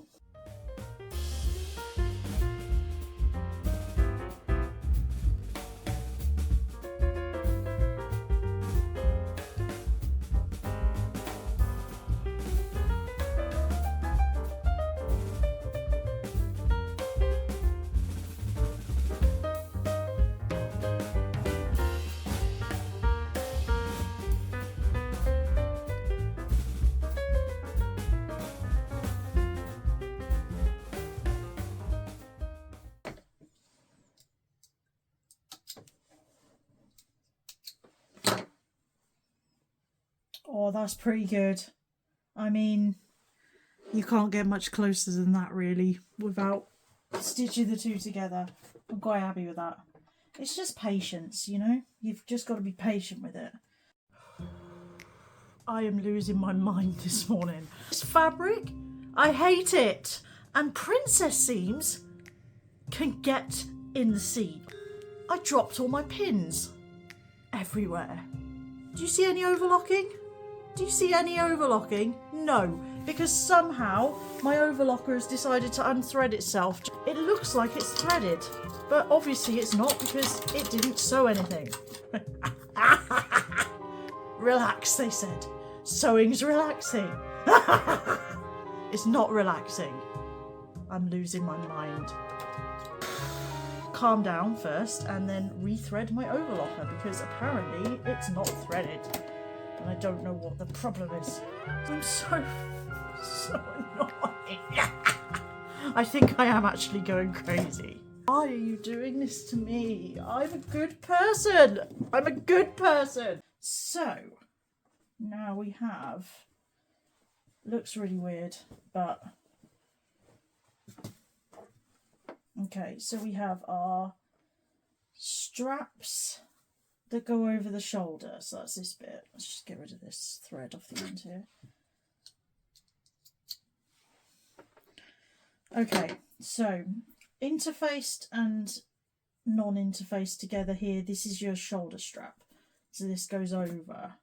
Oh, that's pretty good. I mean, you can't get much closer than that really without stitching the two together. I'm quite happy with that. It's just patience, you know? You've just got to be patient with it. I am losing my mind this morning. This fabric, I hate it. And princess seams can get in the seam. I dropped all my pins everywhere. Do you see any overlocking? Do you see any overlocking? No, because somehow my overlocker has decided to unthread itself. It looks like it's threaded, but obviously it's not because it didn't sew anything. Relax, they said. Sewing's relaxing. It's not relaxing. I'm losing my mind. Calm down first and then rethread my overlocker, because apparently it's not threaded. And I don't know what the problem is. I'm so annoying. I think I am actually going crazy. Why are you doing this to me? I'm a good person. I'm a good person. So now we have, looks really weird, but okay, so we have our straps that go over the shoulder. So that's this bit. Let's just get rid of this thread off the end here. Okay, so interfaced and non-interfaced together here. This is your shoulder strap. So this goes over.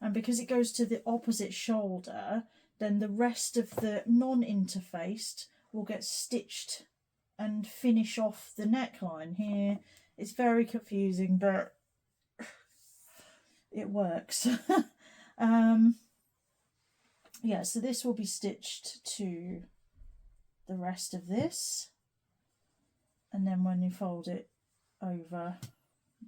And because it goes to the opposite shoulder, then the rest of the non-interfaced will get stitched and finish off the neckline here. It's very confusing, but it works. Yeah, so this will be stitched to the rest of this, and then when you fold it over,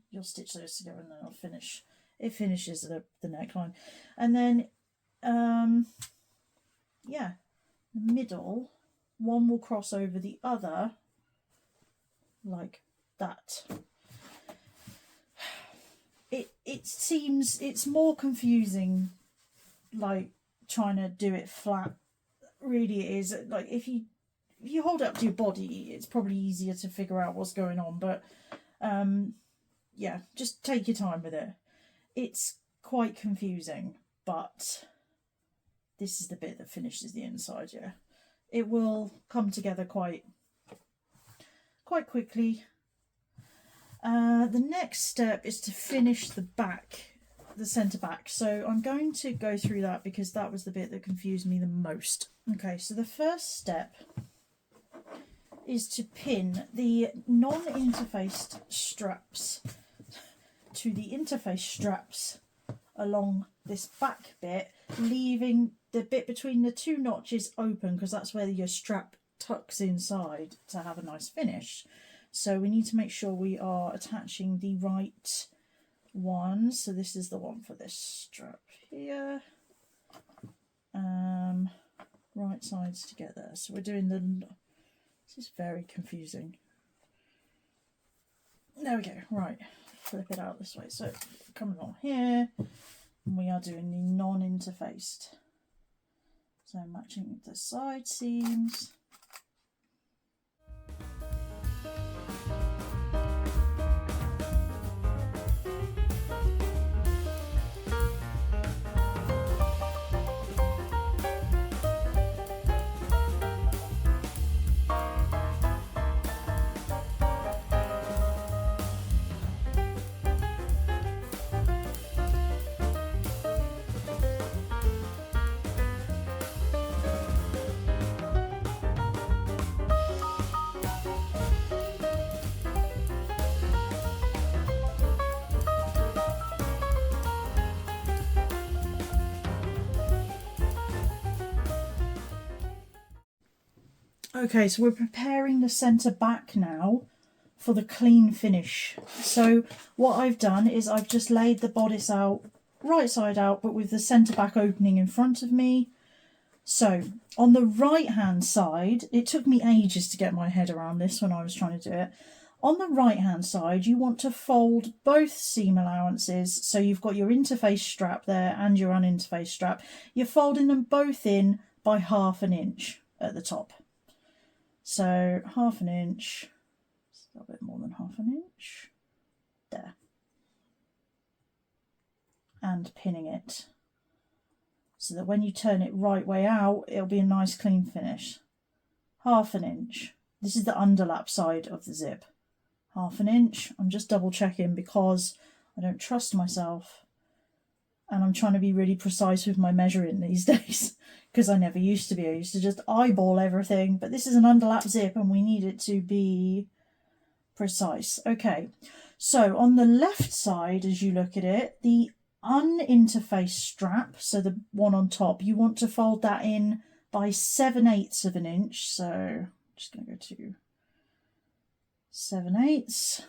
you'll stitch those together, and then it'll finish. It finishes the neckline, and then yeah, the middle one will cross over the other like that. It seems it's more confusing, like trying to do it flat. Really, it is. Like if you hold it up to your body, it's probably easier to figure out what's going on. But yeah, just take your time with it. It's quite confusing, but this is the bit that finishes the inside. Yeah, it will come together quite quickly. The next step is to finish the back, the centre back. So I'm going to go through that because that was the bit that confused me the most. Okay, so the first step is to pin the non-interfaced straps to the interface straps along this back bit, leaving the bit between the two notches open because that's where your strap tucks inside to have a nice finish. So we need to make sure we are attaching the right one. So this is the one for this strap here. Right sides together. So we're doing the, this is very confusing. There we go. Right, flip it out this way. So coming along here, and we are doing the non-interfaced. So matching the side seams. Okay, so we're preparing the centre back now for the clean finish. So what I've done is I've just laid the bodice out, right side out, but with the centre back opening in front of me. So on the right hand side, it took me ages to get my head around this when I was trying to do it. On the right hand side, you want to fold both seam allowances. So you've got your interface strap there and your uninterfaced strap. You're folding them both in by 1/2 inch at the top. So 1/2 inch, a little bit more than 1/2 inch, there. And pinning it so that when you turn it right way out, it'll be a nice clean finish. 1/2 inch. This is the underlap side of the zip. 1/2 inch. I'm just double checking because I don't trust myself. And I'm trying to be really precise with my measuring these days because I never used to be. I used to just eyeball everything, but this is an underlap zip and we need it to be precise. Okay, so on the left side, as you look at it, the uninterfaced strap, so the one on top, you want to fold that in by 7/8 of an inch. So I'm just going to go to 7/8.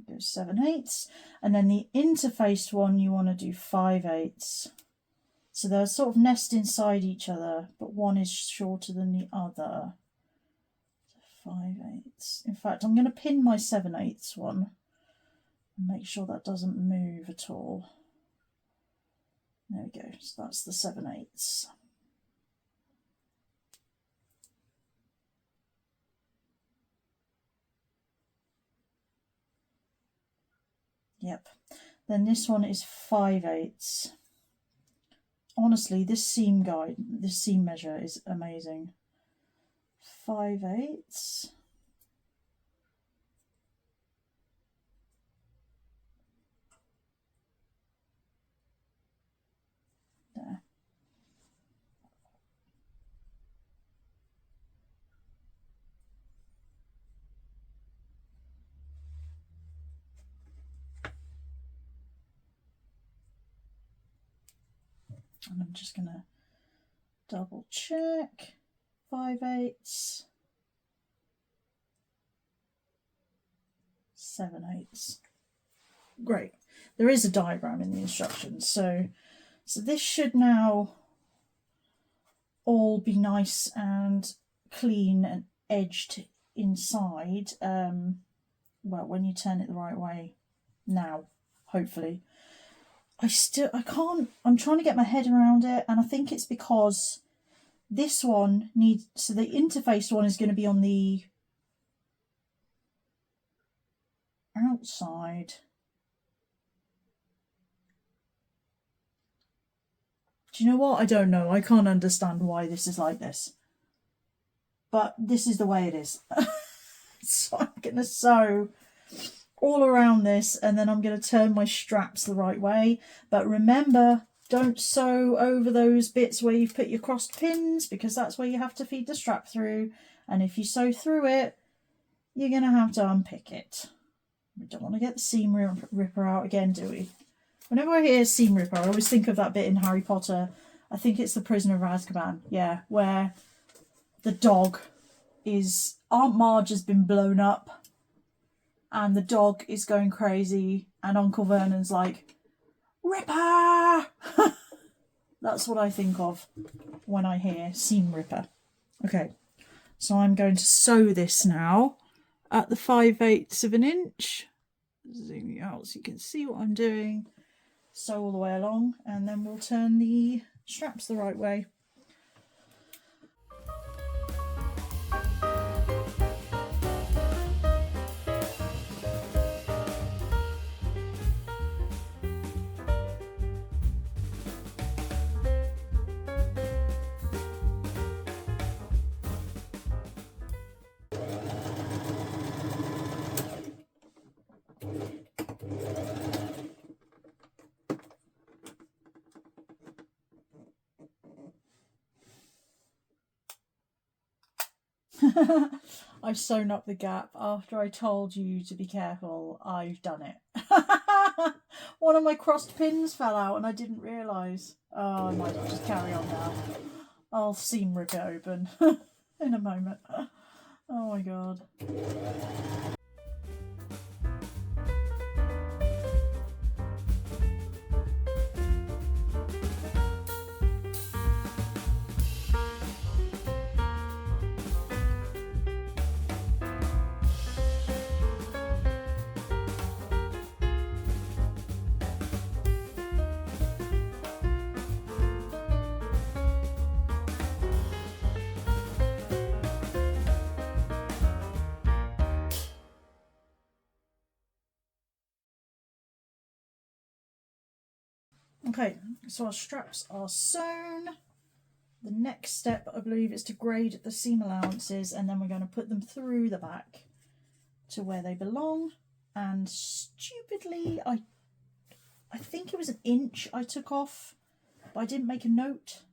go 7/8, and then the interfaced one you want to do 5/8. So they're sort of nest inside each other, but one is shorter than the other. So 5/8. In fact, I'm going to pin my 7/8 one and make sure that doesn't move at all. There we go. So that's the 7/8. Yep. Then this one is 5/8. Honestly, this seam measure is amazing. 5/8. There. And I'm just going to double check. 5/8. 7/8. Great. There is a diagram in the instructions, so this should now all be nice and clean and edged inside. Well, when you turn it the right way now, hopefully. I can't, I'm trying to get my head around it, and I think it's because this one needs, so the interfaced one is going to be on the outside. Do you know what? I don't know. I can't understand why this is like this. But this is the way it is. So I'm going to sew all around this, and then I'm going to turn my straps the right way. But remember, don't sew over those bits where you've put your crossed pins, because that's where you have to feed the strap through. And if you sew through it, you're going to have to unpick it. We don't want to get the seam ripper out again, do we? Whenever I hear seam ripper, I always think of that bit in Harry Potter. I think it's the Prisoner of Azkaban, yeah, where the dog is, Aunt Marge has been blown up and the dog is going crazy and Uncle Vernon's like, Ripper! That's what I think of when I hear seam ripper. Okay, so I'm going to sew this now at the 5/8 of an inch. Zoom you out so you can see what I'm doing. Sew all the way along, and then we'll turn the straps the right way. I've sewn up the gap after I told you to be careful. I've done it. One of my crossed pins fell out and I didn't realise. Oh, I might just carry on now. I'll seam rip it open in a moment. Oh my god. Okay, so our straps are sewn. The next step, I believe, is to grade the seam allowances, and then we're going to put them through the back to where they belong. And stupidly, I think it was an inch I took off, but I didn't make a note.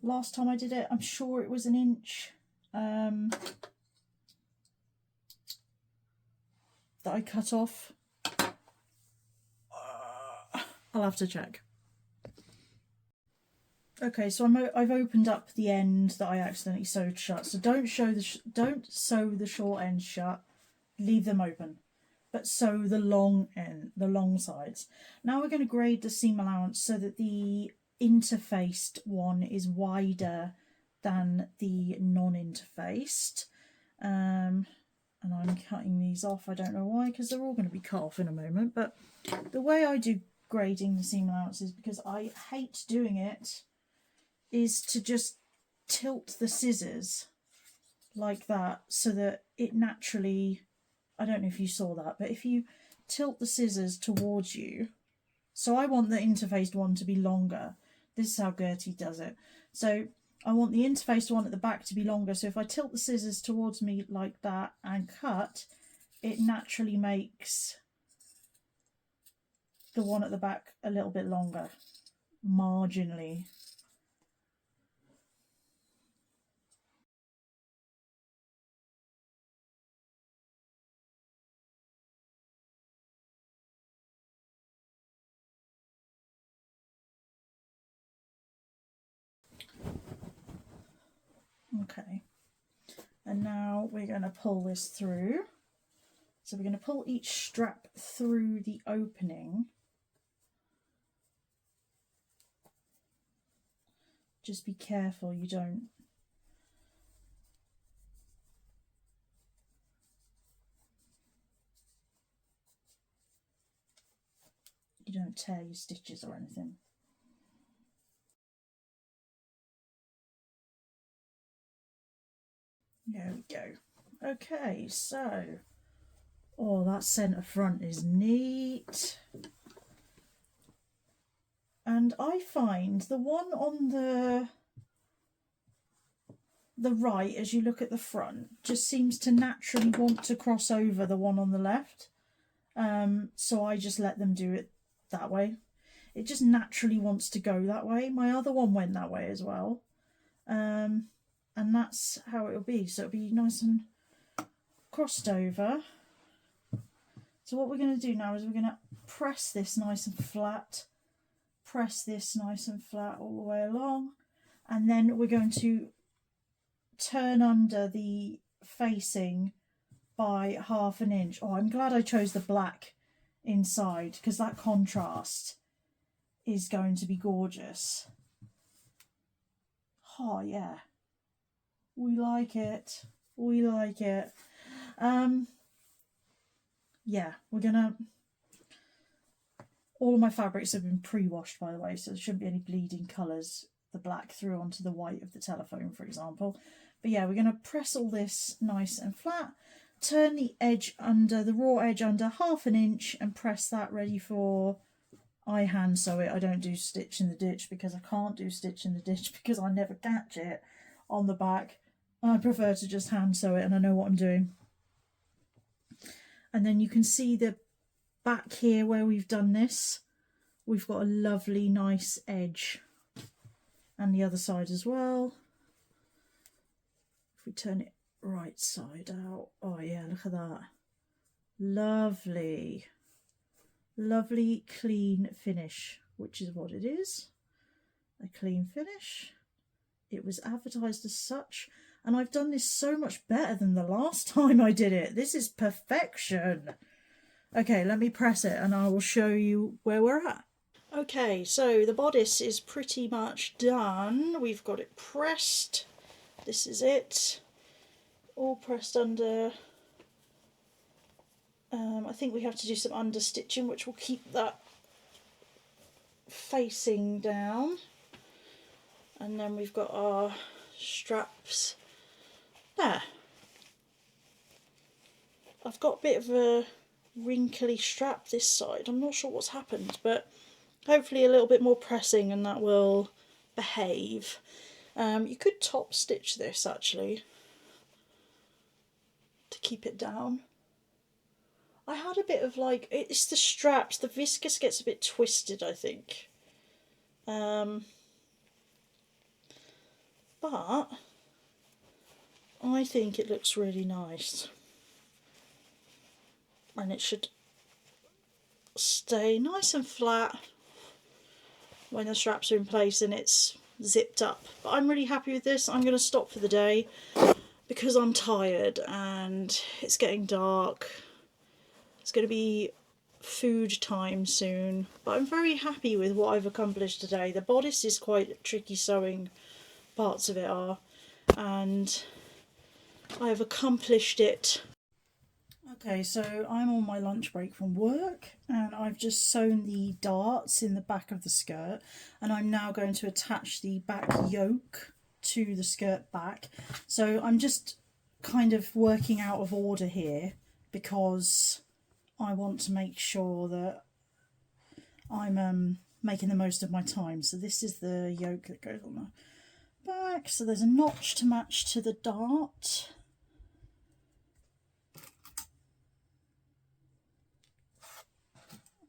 Last time I did it, I'm sure it was an inch that I cut off. I'll have to check. Okay, so I've opened up the end that I accidentally sewed shut. So don't sew the short ends shut. Leave them open. but sew the long end, the long sides. Now we're going to grade the seam allowance so that the interfaced one is wider than the non-interfaced. And I'm cutting these off. I don't know why, because they're all going to be cut off in a moment. But the way I do grading the seam allowances, because I hate doing it, is to just tilt the scissors like that so that it naturally, I don't know if you saw that, but if you tilt the scissors towards you, so I want the interfaced one to be longer. This is how Gertie does it. So I want the interfaced one at the back to be longer. So if I tilt the scissors towards me like that and cut, it naturally makes the one at the back a little bit longer, marginally. Okay, and now we're going to pull this through. So we're going to pull each strap through the opening. Just be careful you don't tear your stitches or anything. There we go. Okay, so, oh, that centre front is neat. And I find the one on the right, as you look at the front, just seems to naturally want to cross over the one on the left. So I just let them do it that way. It just naturally wants to go that way. My other one went that way as well. And that's how it'll be. So it'll be nice and crossed over. So what we're going to do now is we're going to press this nice and flat. Press this nice and flat all the way along. And then we're going to turn under the facing by 1/2 inch. Oh, I'm glad I chose the black inside, because that contrast is going to be gorgeous. Oh yeah, we like it, we like it. Yeah, we're gonna, all of my fabrics have been pre-washed, by the way, so there shouldn't be any bleeding colours, the black through onto the white of the telephone, for example. But yeah, we're going to press all this nice and flat, turn the edge under, the raw edge under 1/2 inch, and press that ready for, I hand sew it. I don't do stitch in the ditch because I can't do stitch in the ditch because I never catch it on the back. I prefer to just hand sew it and I know what I'm doing. And then you can see the back here where we've done this, we've got a lovely nice edge, and the other side as well. If we turn it right side out, oh yeah, look at that, lovely, lovely clean finish, which is what it is, a clean finish. It was advertised as such, and I've done this so much better than the last time I did it. This is perfection. Okay, let me press it and I will show you where we're at. Okay, so the bodice is pretty much done. We've got it pressed. This is it. All pressed under. I think we have to do some under stitching, which will keep that facing down. And then we've got our straps there. I've got a bit of a wrinkly strap this side. I'm not sure what's happened, but hopefully a little bit more pressing and that will behave. You could top stitch this actually to keep it down. I had a bit of like, it's the straps, the viscose gets a bit twisted, I think. But I think it looks really nice. And it should stay nice and flat when the straps are in place and it's zipped up. But I'm really happy with this. I'm going to stop for the day because I'm tired and it's getting dark It's going to be food time soon, but I'm very happy with what I've accomplished today. The bodice is quite tricky sewing, parts of it are, and I've accomplished it. Okay, so I'm on my lunch break from work and I've just sewn the darts in the back of the skirt, and I'm now going to attach the back yoke to the skirt back. So I'm just kind of working out of order here because I want to make sure that I'm making the most of my time. So this is the yoke that goes on the back. So there's a notch to match to the dart.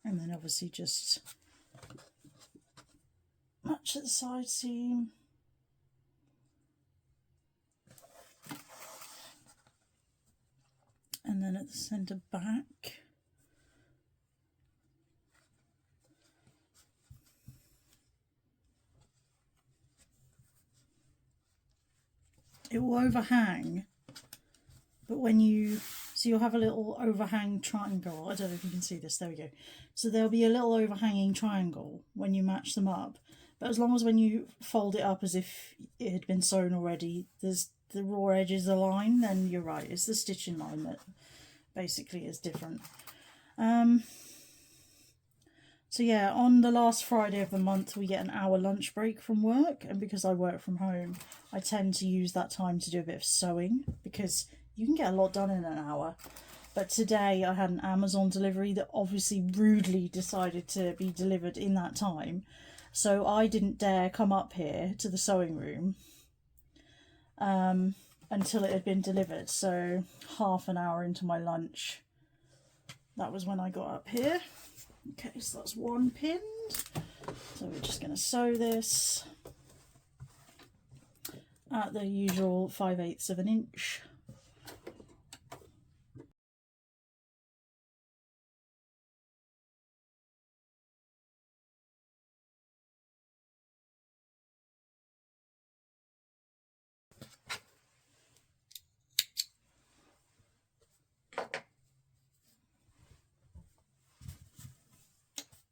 And then obviously just match at the side seam. And then at the centre back. It will overhang, but when you, so you'll have a little overhang triangle. I don't know if you can see this, there we go. So there'll be a little overhanging triangle when you match them up, but as long as when you fold it up as if it had been sewn already, there's the raw edges align, then you're right, it's the stitching line that basically is different. So yeah, on the last Friday of the month we get an hour lunch break from work, and because I work from home I tend to use that time to do a bit of sewing because you can get a lot done in an hour. But today I had an Amazon delivery that obviously rudely decided to be delivered in that time, so I didn't dare come up here to the sewing room until it had been delivered. So half an hour into my lunch, that was when I got up here. Okay, so that's one pinned. So we're just going to sew this at the usual 5/8 of an inch.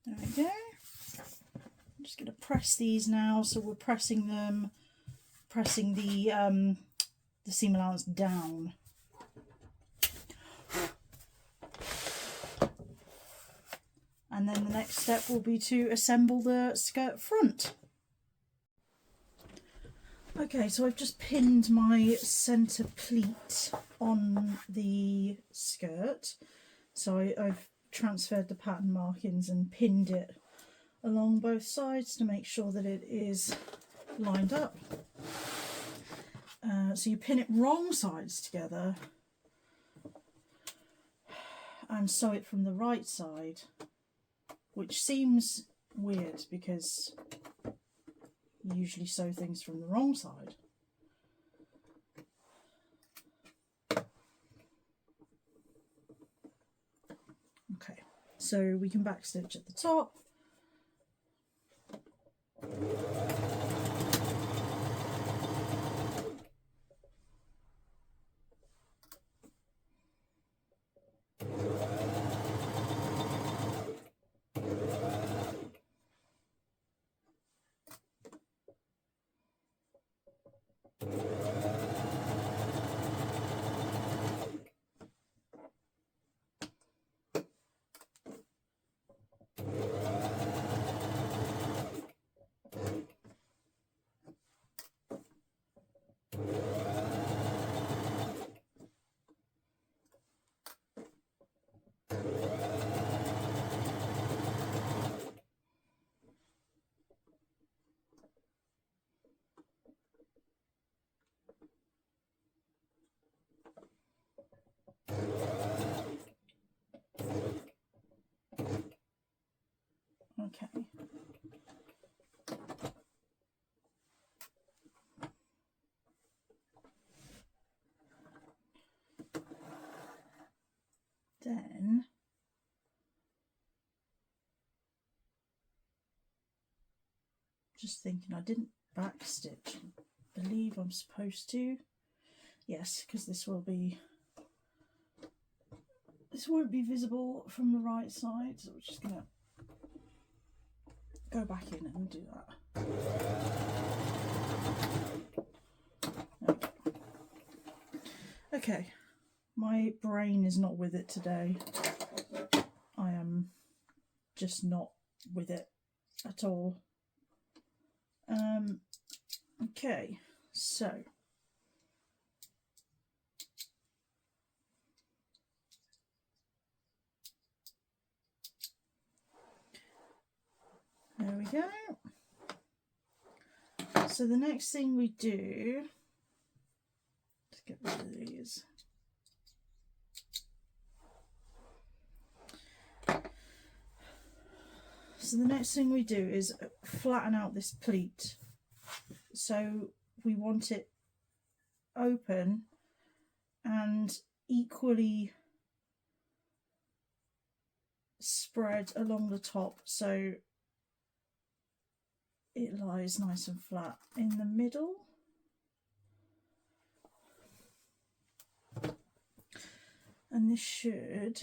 There we go. I'm just going to press these now. So we're pressing them, pressing the seam allowance down. And then the next step will be to assemble the skirt front. Okay, so I've just pinned my centre pleat on the skirt. So I've transferred the pattern markings and pinned it along both sides to make sure that it is lined up. So you pin it wrong sides together and sew it from the right side, which seems weird because you usually sew things from the wrong side. Okay, so we can backstitch at the top. Okay. Then just thinking, I didn't backstitch. I believe I'm supposed to. Yes, because this will be This won't be visible from the right side, so we're just going to go back in and do that. Okay, my brain is not with it today. I am just not with it at all. Okay, so there we go. So the next thing we do, let's get rid of these. So the next thing we do is flatten out this pleat. So we want it open and equally spread along the top, so it lies nice and flat in the middle. And this should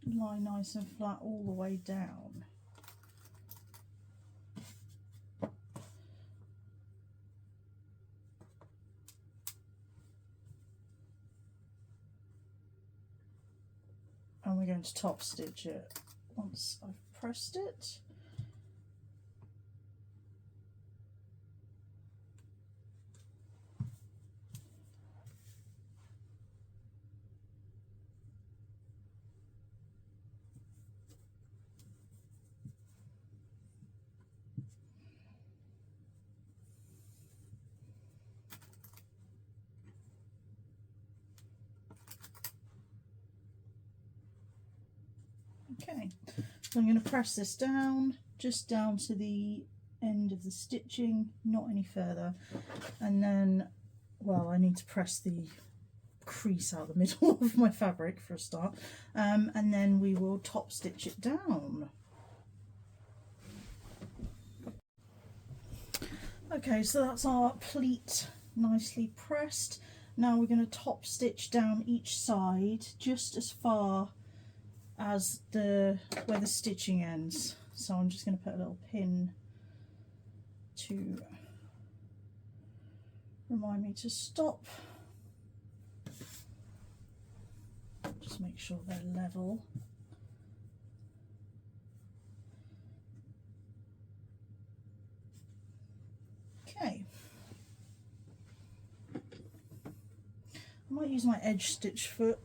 lie nice and flat all the way down. And we're going to top stitch it once I've pressed it. Okay, so I'm going to press this down, just down to the end of the stitching, not any further. And then, well, I need to press the crease out the middle of my fabric for a start. And then we will top stitch it down. Okay, so that's our pleat nicely pressed. Now we're going to top stitch down each side just as far as where the stitching ends. So I'm just going to put a little pin to remind me to stop. Just make sure they're level. Okay. I might use my edge stitch foot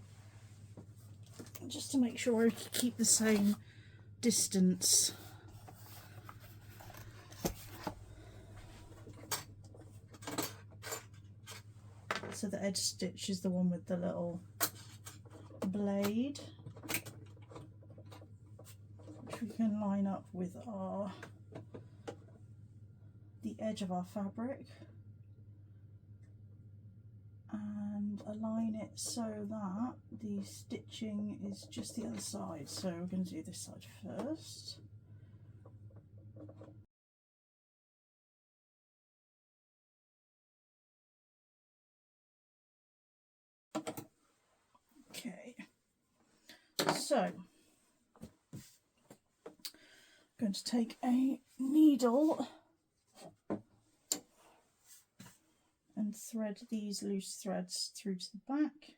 just to make sure I keep the same distance. So the edge stitch is the one with the little blade, which we can line up with the edge of our fabric and align it so that the stitching is just the other side. So we're going to do this side first. Okay, so I'm going to take a needle and thread these loose threads through to the back.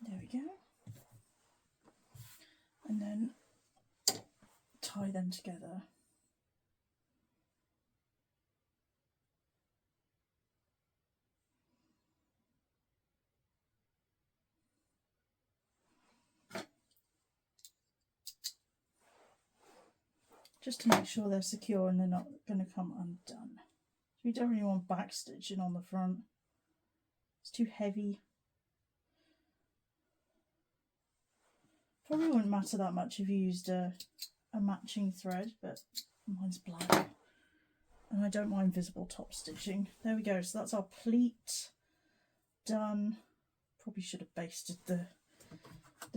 There we go. And then tie them together. Just to make sure they're secure and they're not going to come undone. We don't really want back stitching on the front. It's too heavy. Probably wouldn't matter that much if you used a matching thread, but Mine's black. And I don't mind visible top stitching. There we go. So that's our pleat done. Probably should have basted the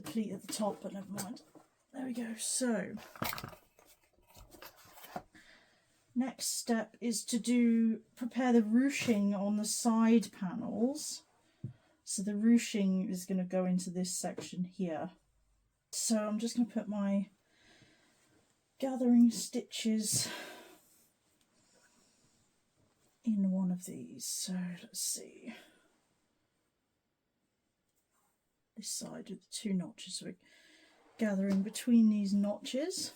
pleat at the top, but never mind. There we go. So next step is to prepare the ruching on the side panels. So the ruching is going to go into this section here. So I'm just going to put my gathering stitches in one of these. So let's see. This side with the 2 notches. So we're gathering between these notches.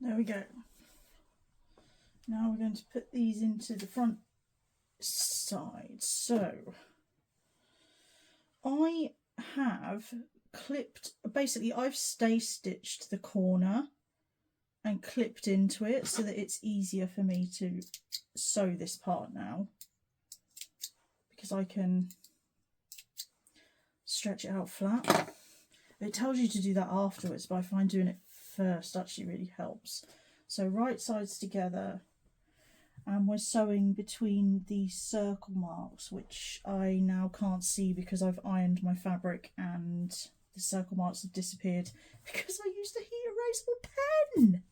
There we go. Now we're going to put these into the front side. So I have clipped, basically I've stay stitched the corner and clipped into it so that it's easier for me to sew this part now, because I can stretch it out flat. It tells you to do that afterwards, but I find doing it first actually really helps. So right sides together, and we're sewing between these circle marks, which I now can't see because I've ironed my fabric and the circle marks have disappeared because I used a heat erasable pen.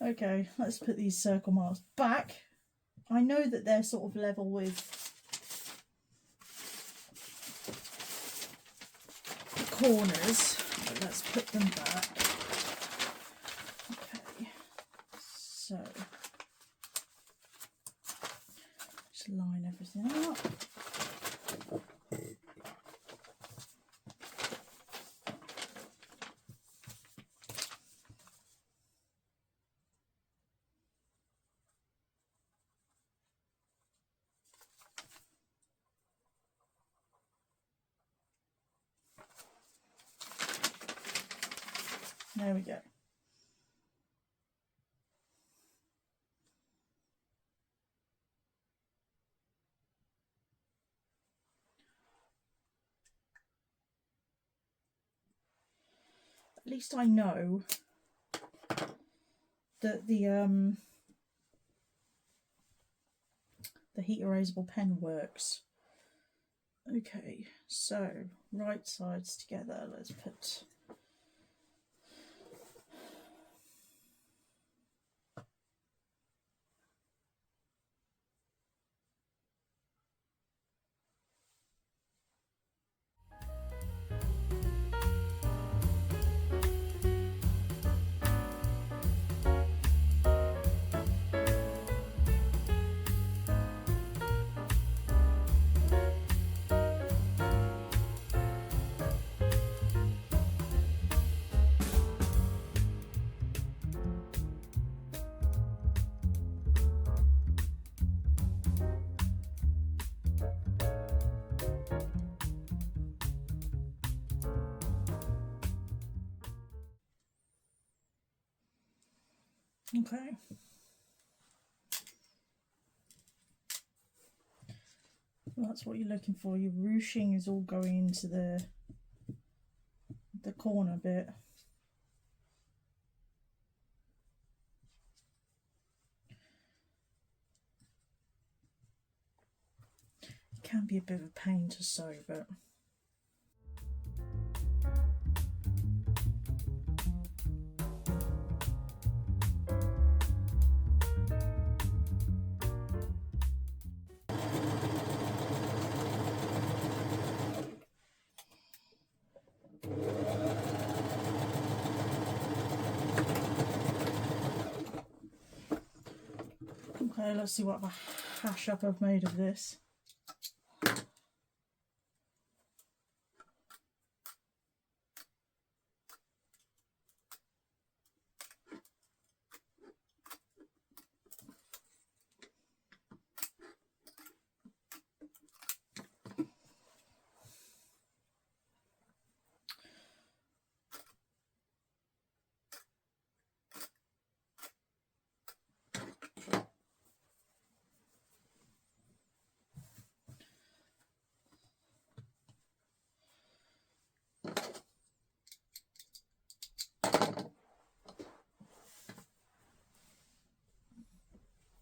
Okay, let's put these circle marks back. I know that they're sort of level with corners, but let's put them back. Okay, so just line everything up. There we go. At least I know that the heat erasable pen works. Okay, so right sides together, let's put okay. Well, that's what you're looking for. Your ruching is all going into the corner bit. It can be a bit of a pain to sew, but okay, let's see what of a hash up I've made of this.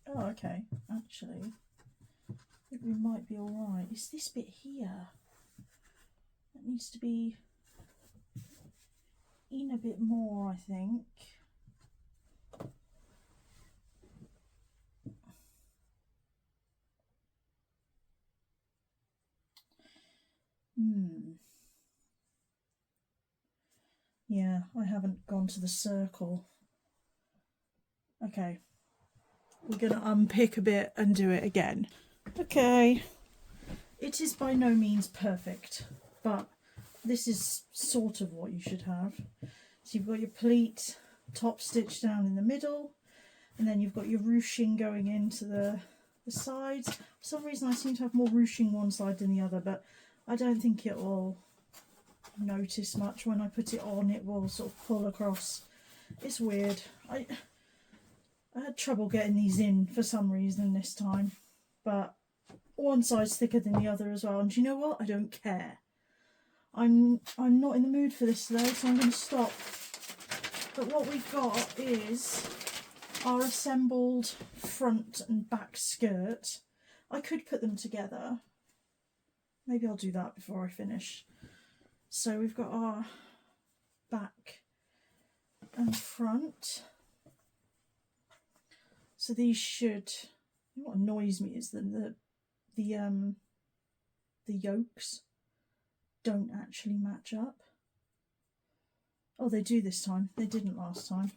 Oh, okay. Actually, I think we might be all right. It's this bit here that needs to be in a bit more, I think. Yeah, I haven't gone to the circle. Okay, we're going to unpick a bit and do it again. Okay, it is by no means perfect, but this is sort of what you should have. So you've got your pleat top stitch down in the middle, and then you've got your ruching going into the sides. For some reason I seem to have more ruching one side than the other, but I don't think it will notice much. When I put it on, it will sort of pull across. It's weird. I had trouble getting these in for some reason this time, but one side's thicker than the other as well, and do you know what? I don't care. I'm not in the mood for this today, so I'm going to stop. But what we've got is our assembled front and back skirt. I could put them together. Maybe I'll do that before I finish. So we've got our back and front. So these should, what annoys me is that the yolks don't actually match up. Oh, they do this time. They didn't last time.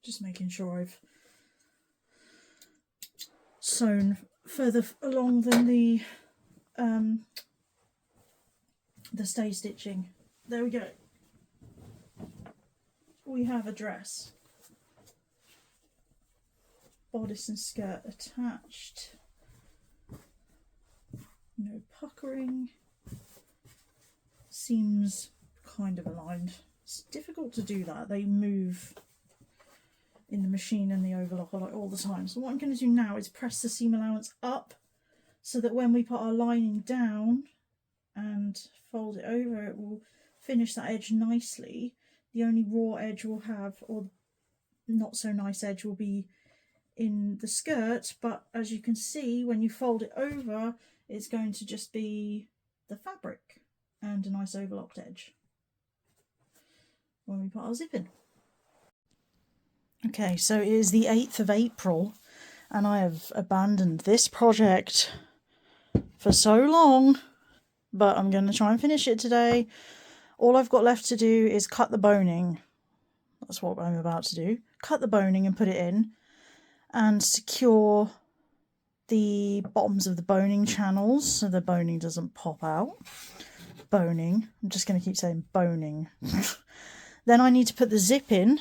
Just making sure I've sewn further along than the stay stitching. There we go. We have a dress. Bodice and skirt attached. No puckering. Seams kind of aligned. It's difficult to do that. They move in the machine and the overlock all the time. So what I'm going to do now is press the seam allowance up so that when we put our lining down and fold it over, it will finish that edge nicely. The only raw edge we'll have, or not so nice edge, will be in the skirt, but as you can see, when you fold it over, it's going to just be the fabric and a nice overlocked edge when we put our zip in. Okay, so it is the 8th of April and I have abandoned this project for so long, but I'm going to try and finish it today. All I've got left to do is cut the boning. That's what I'm about to do. Cut the boning and put it in and secure the bottoms of the boning channels so the boning doesn't pop out. Boning. I'm just going to keep saying boning. Then I need to put the zip in.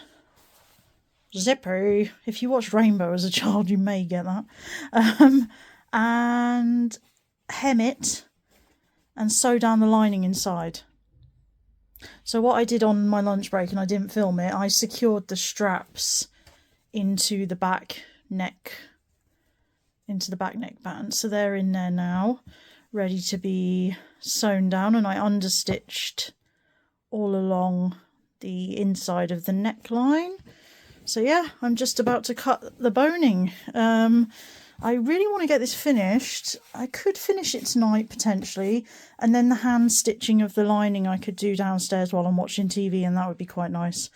Zippy. If you watched Rainbow as a child, you may get that. And hem it and sew down the lining inside. So what I did on my lunch break, and I didn't film it, I secured the straps into the back neck, band. So they're in there now, ready to be sewn down, and I understitched all along the inside of the neckline. So yeah, I'm just about to cut the boning. I really want to get this finished. I could finish it tonight potentially, and then the hand stitching of the lining I could do downstairs while I'm watching TV, and that would be quite nice.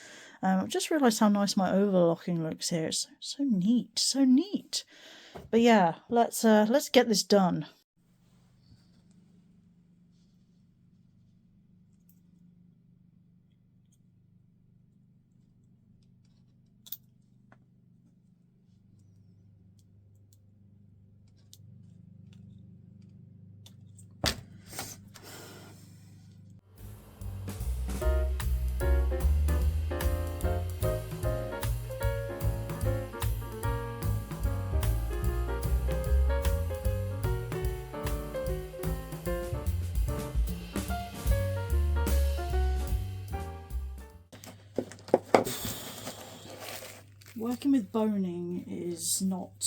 I've just realised how nice my overlocking looks here. It's so neat, so neat. But yeah, let's get this done. Working with boning is not,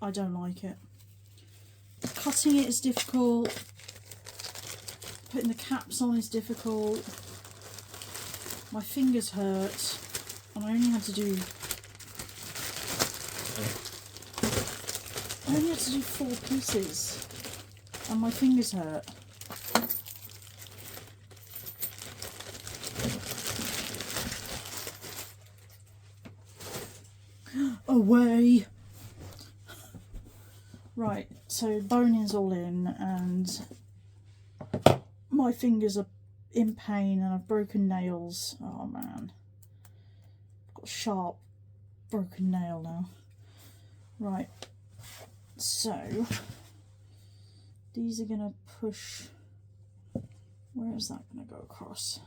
I don't like it. Cutting it is difficult, putting the caps on is difficult, my fingers hurt, and I only had to do 4 pieces, and my fingers hurt. Away! Right, so boning's all in and my fingers are in pain and I've broken nails. Oh man, I've got a sharp broken nail now. Right, so these are gonna push, where is that gonna go across?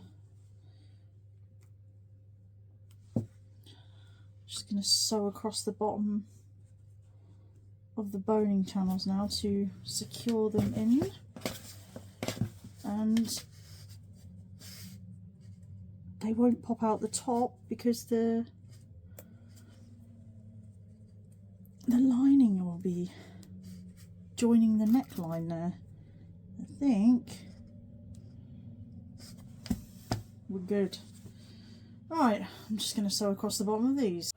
Just going to sew across the bottom of the boning channels now to secure them in, and they won't pop out the top because the lining will be joining the neckline there. I think we're good. Right, I'm just going to sew across the bottom of these.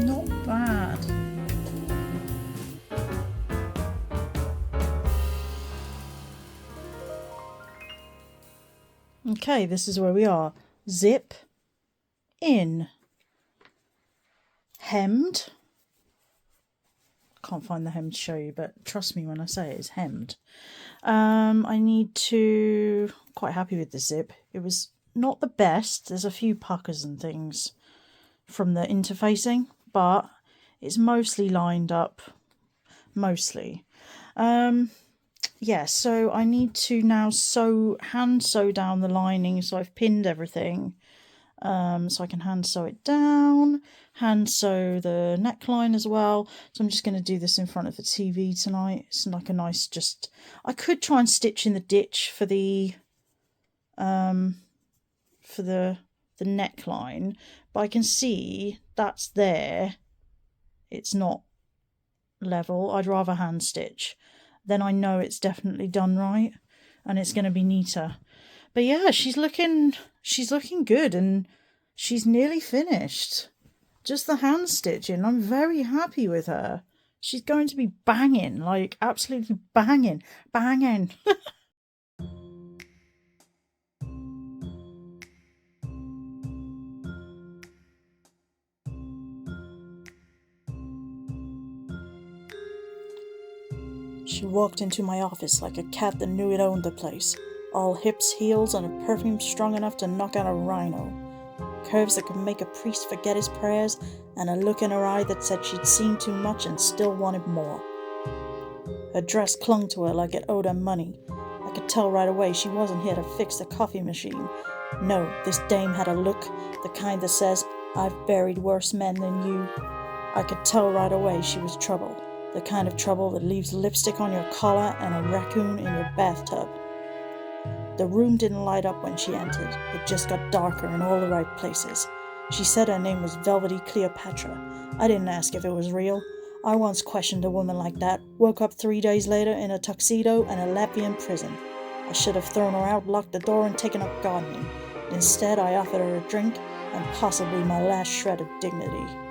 Not bad. Okay, this is where we are. Zip in, hemmed. Can't find the hem to show you, but trust me when I say it's hemmed. I need to, quite happy with the zip. It was not the best. There's a few puckers and things from the interfacing, but it's mostly lined up, mostly. Yeah, so I need to now hand sew down the lining. So I've pinned everything, so I can hand sew it down, hand sew the neckline as well. So I'm just going to do this in front of the TV tonight. It's like a nice, just, I could try and stitch in the ditch for the neckline, but I can see that's there. It's not level. I'd rather hand stitch. Then I know it's definitely done right and it's going to be neater. But yeah, she's looking good and she's nearly finished. Just the hand stitching. I'm very happy with her. She's going to be banging, like absolutely banging. She walked into my office like a cat that knew it owned the place. All hips, heels, and a perfume strong enough to knock out a rhino. Curves that could make a priest forget his prayers, and a look in her eye that said she'd seen too much and still wanted more. Her dress clung to her like it owed her money. I could tell right away she wasn't here to fix the coffee machine. No, this dame had a look, the kind that says, "I've buried worse men than you." I could tell right away she was trouble. The kind of trouble that leaves lipstick on your collar and a raccoon in your bathtub. The room didn't light up when she entered. It just got darker in all the right places. She said her name was Velvety Cleopatra. I didn't ask if it was real. I once questioned a woman like that, woke up 3 days later in a tuxedo and a Latvian prison. I should have thrown her out, locked the door, and taken up gardening. Instead, I offered her a drink, and possibly my last shred of dignity.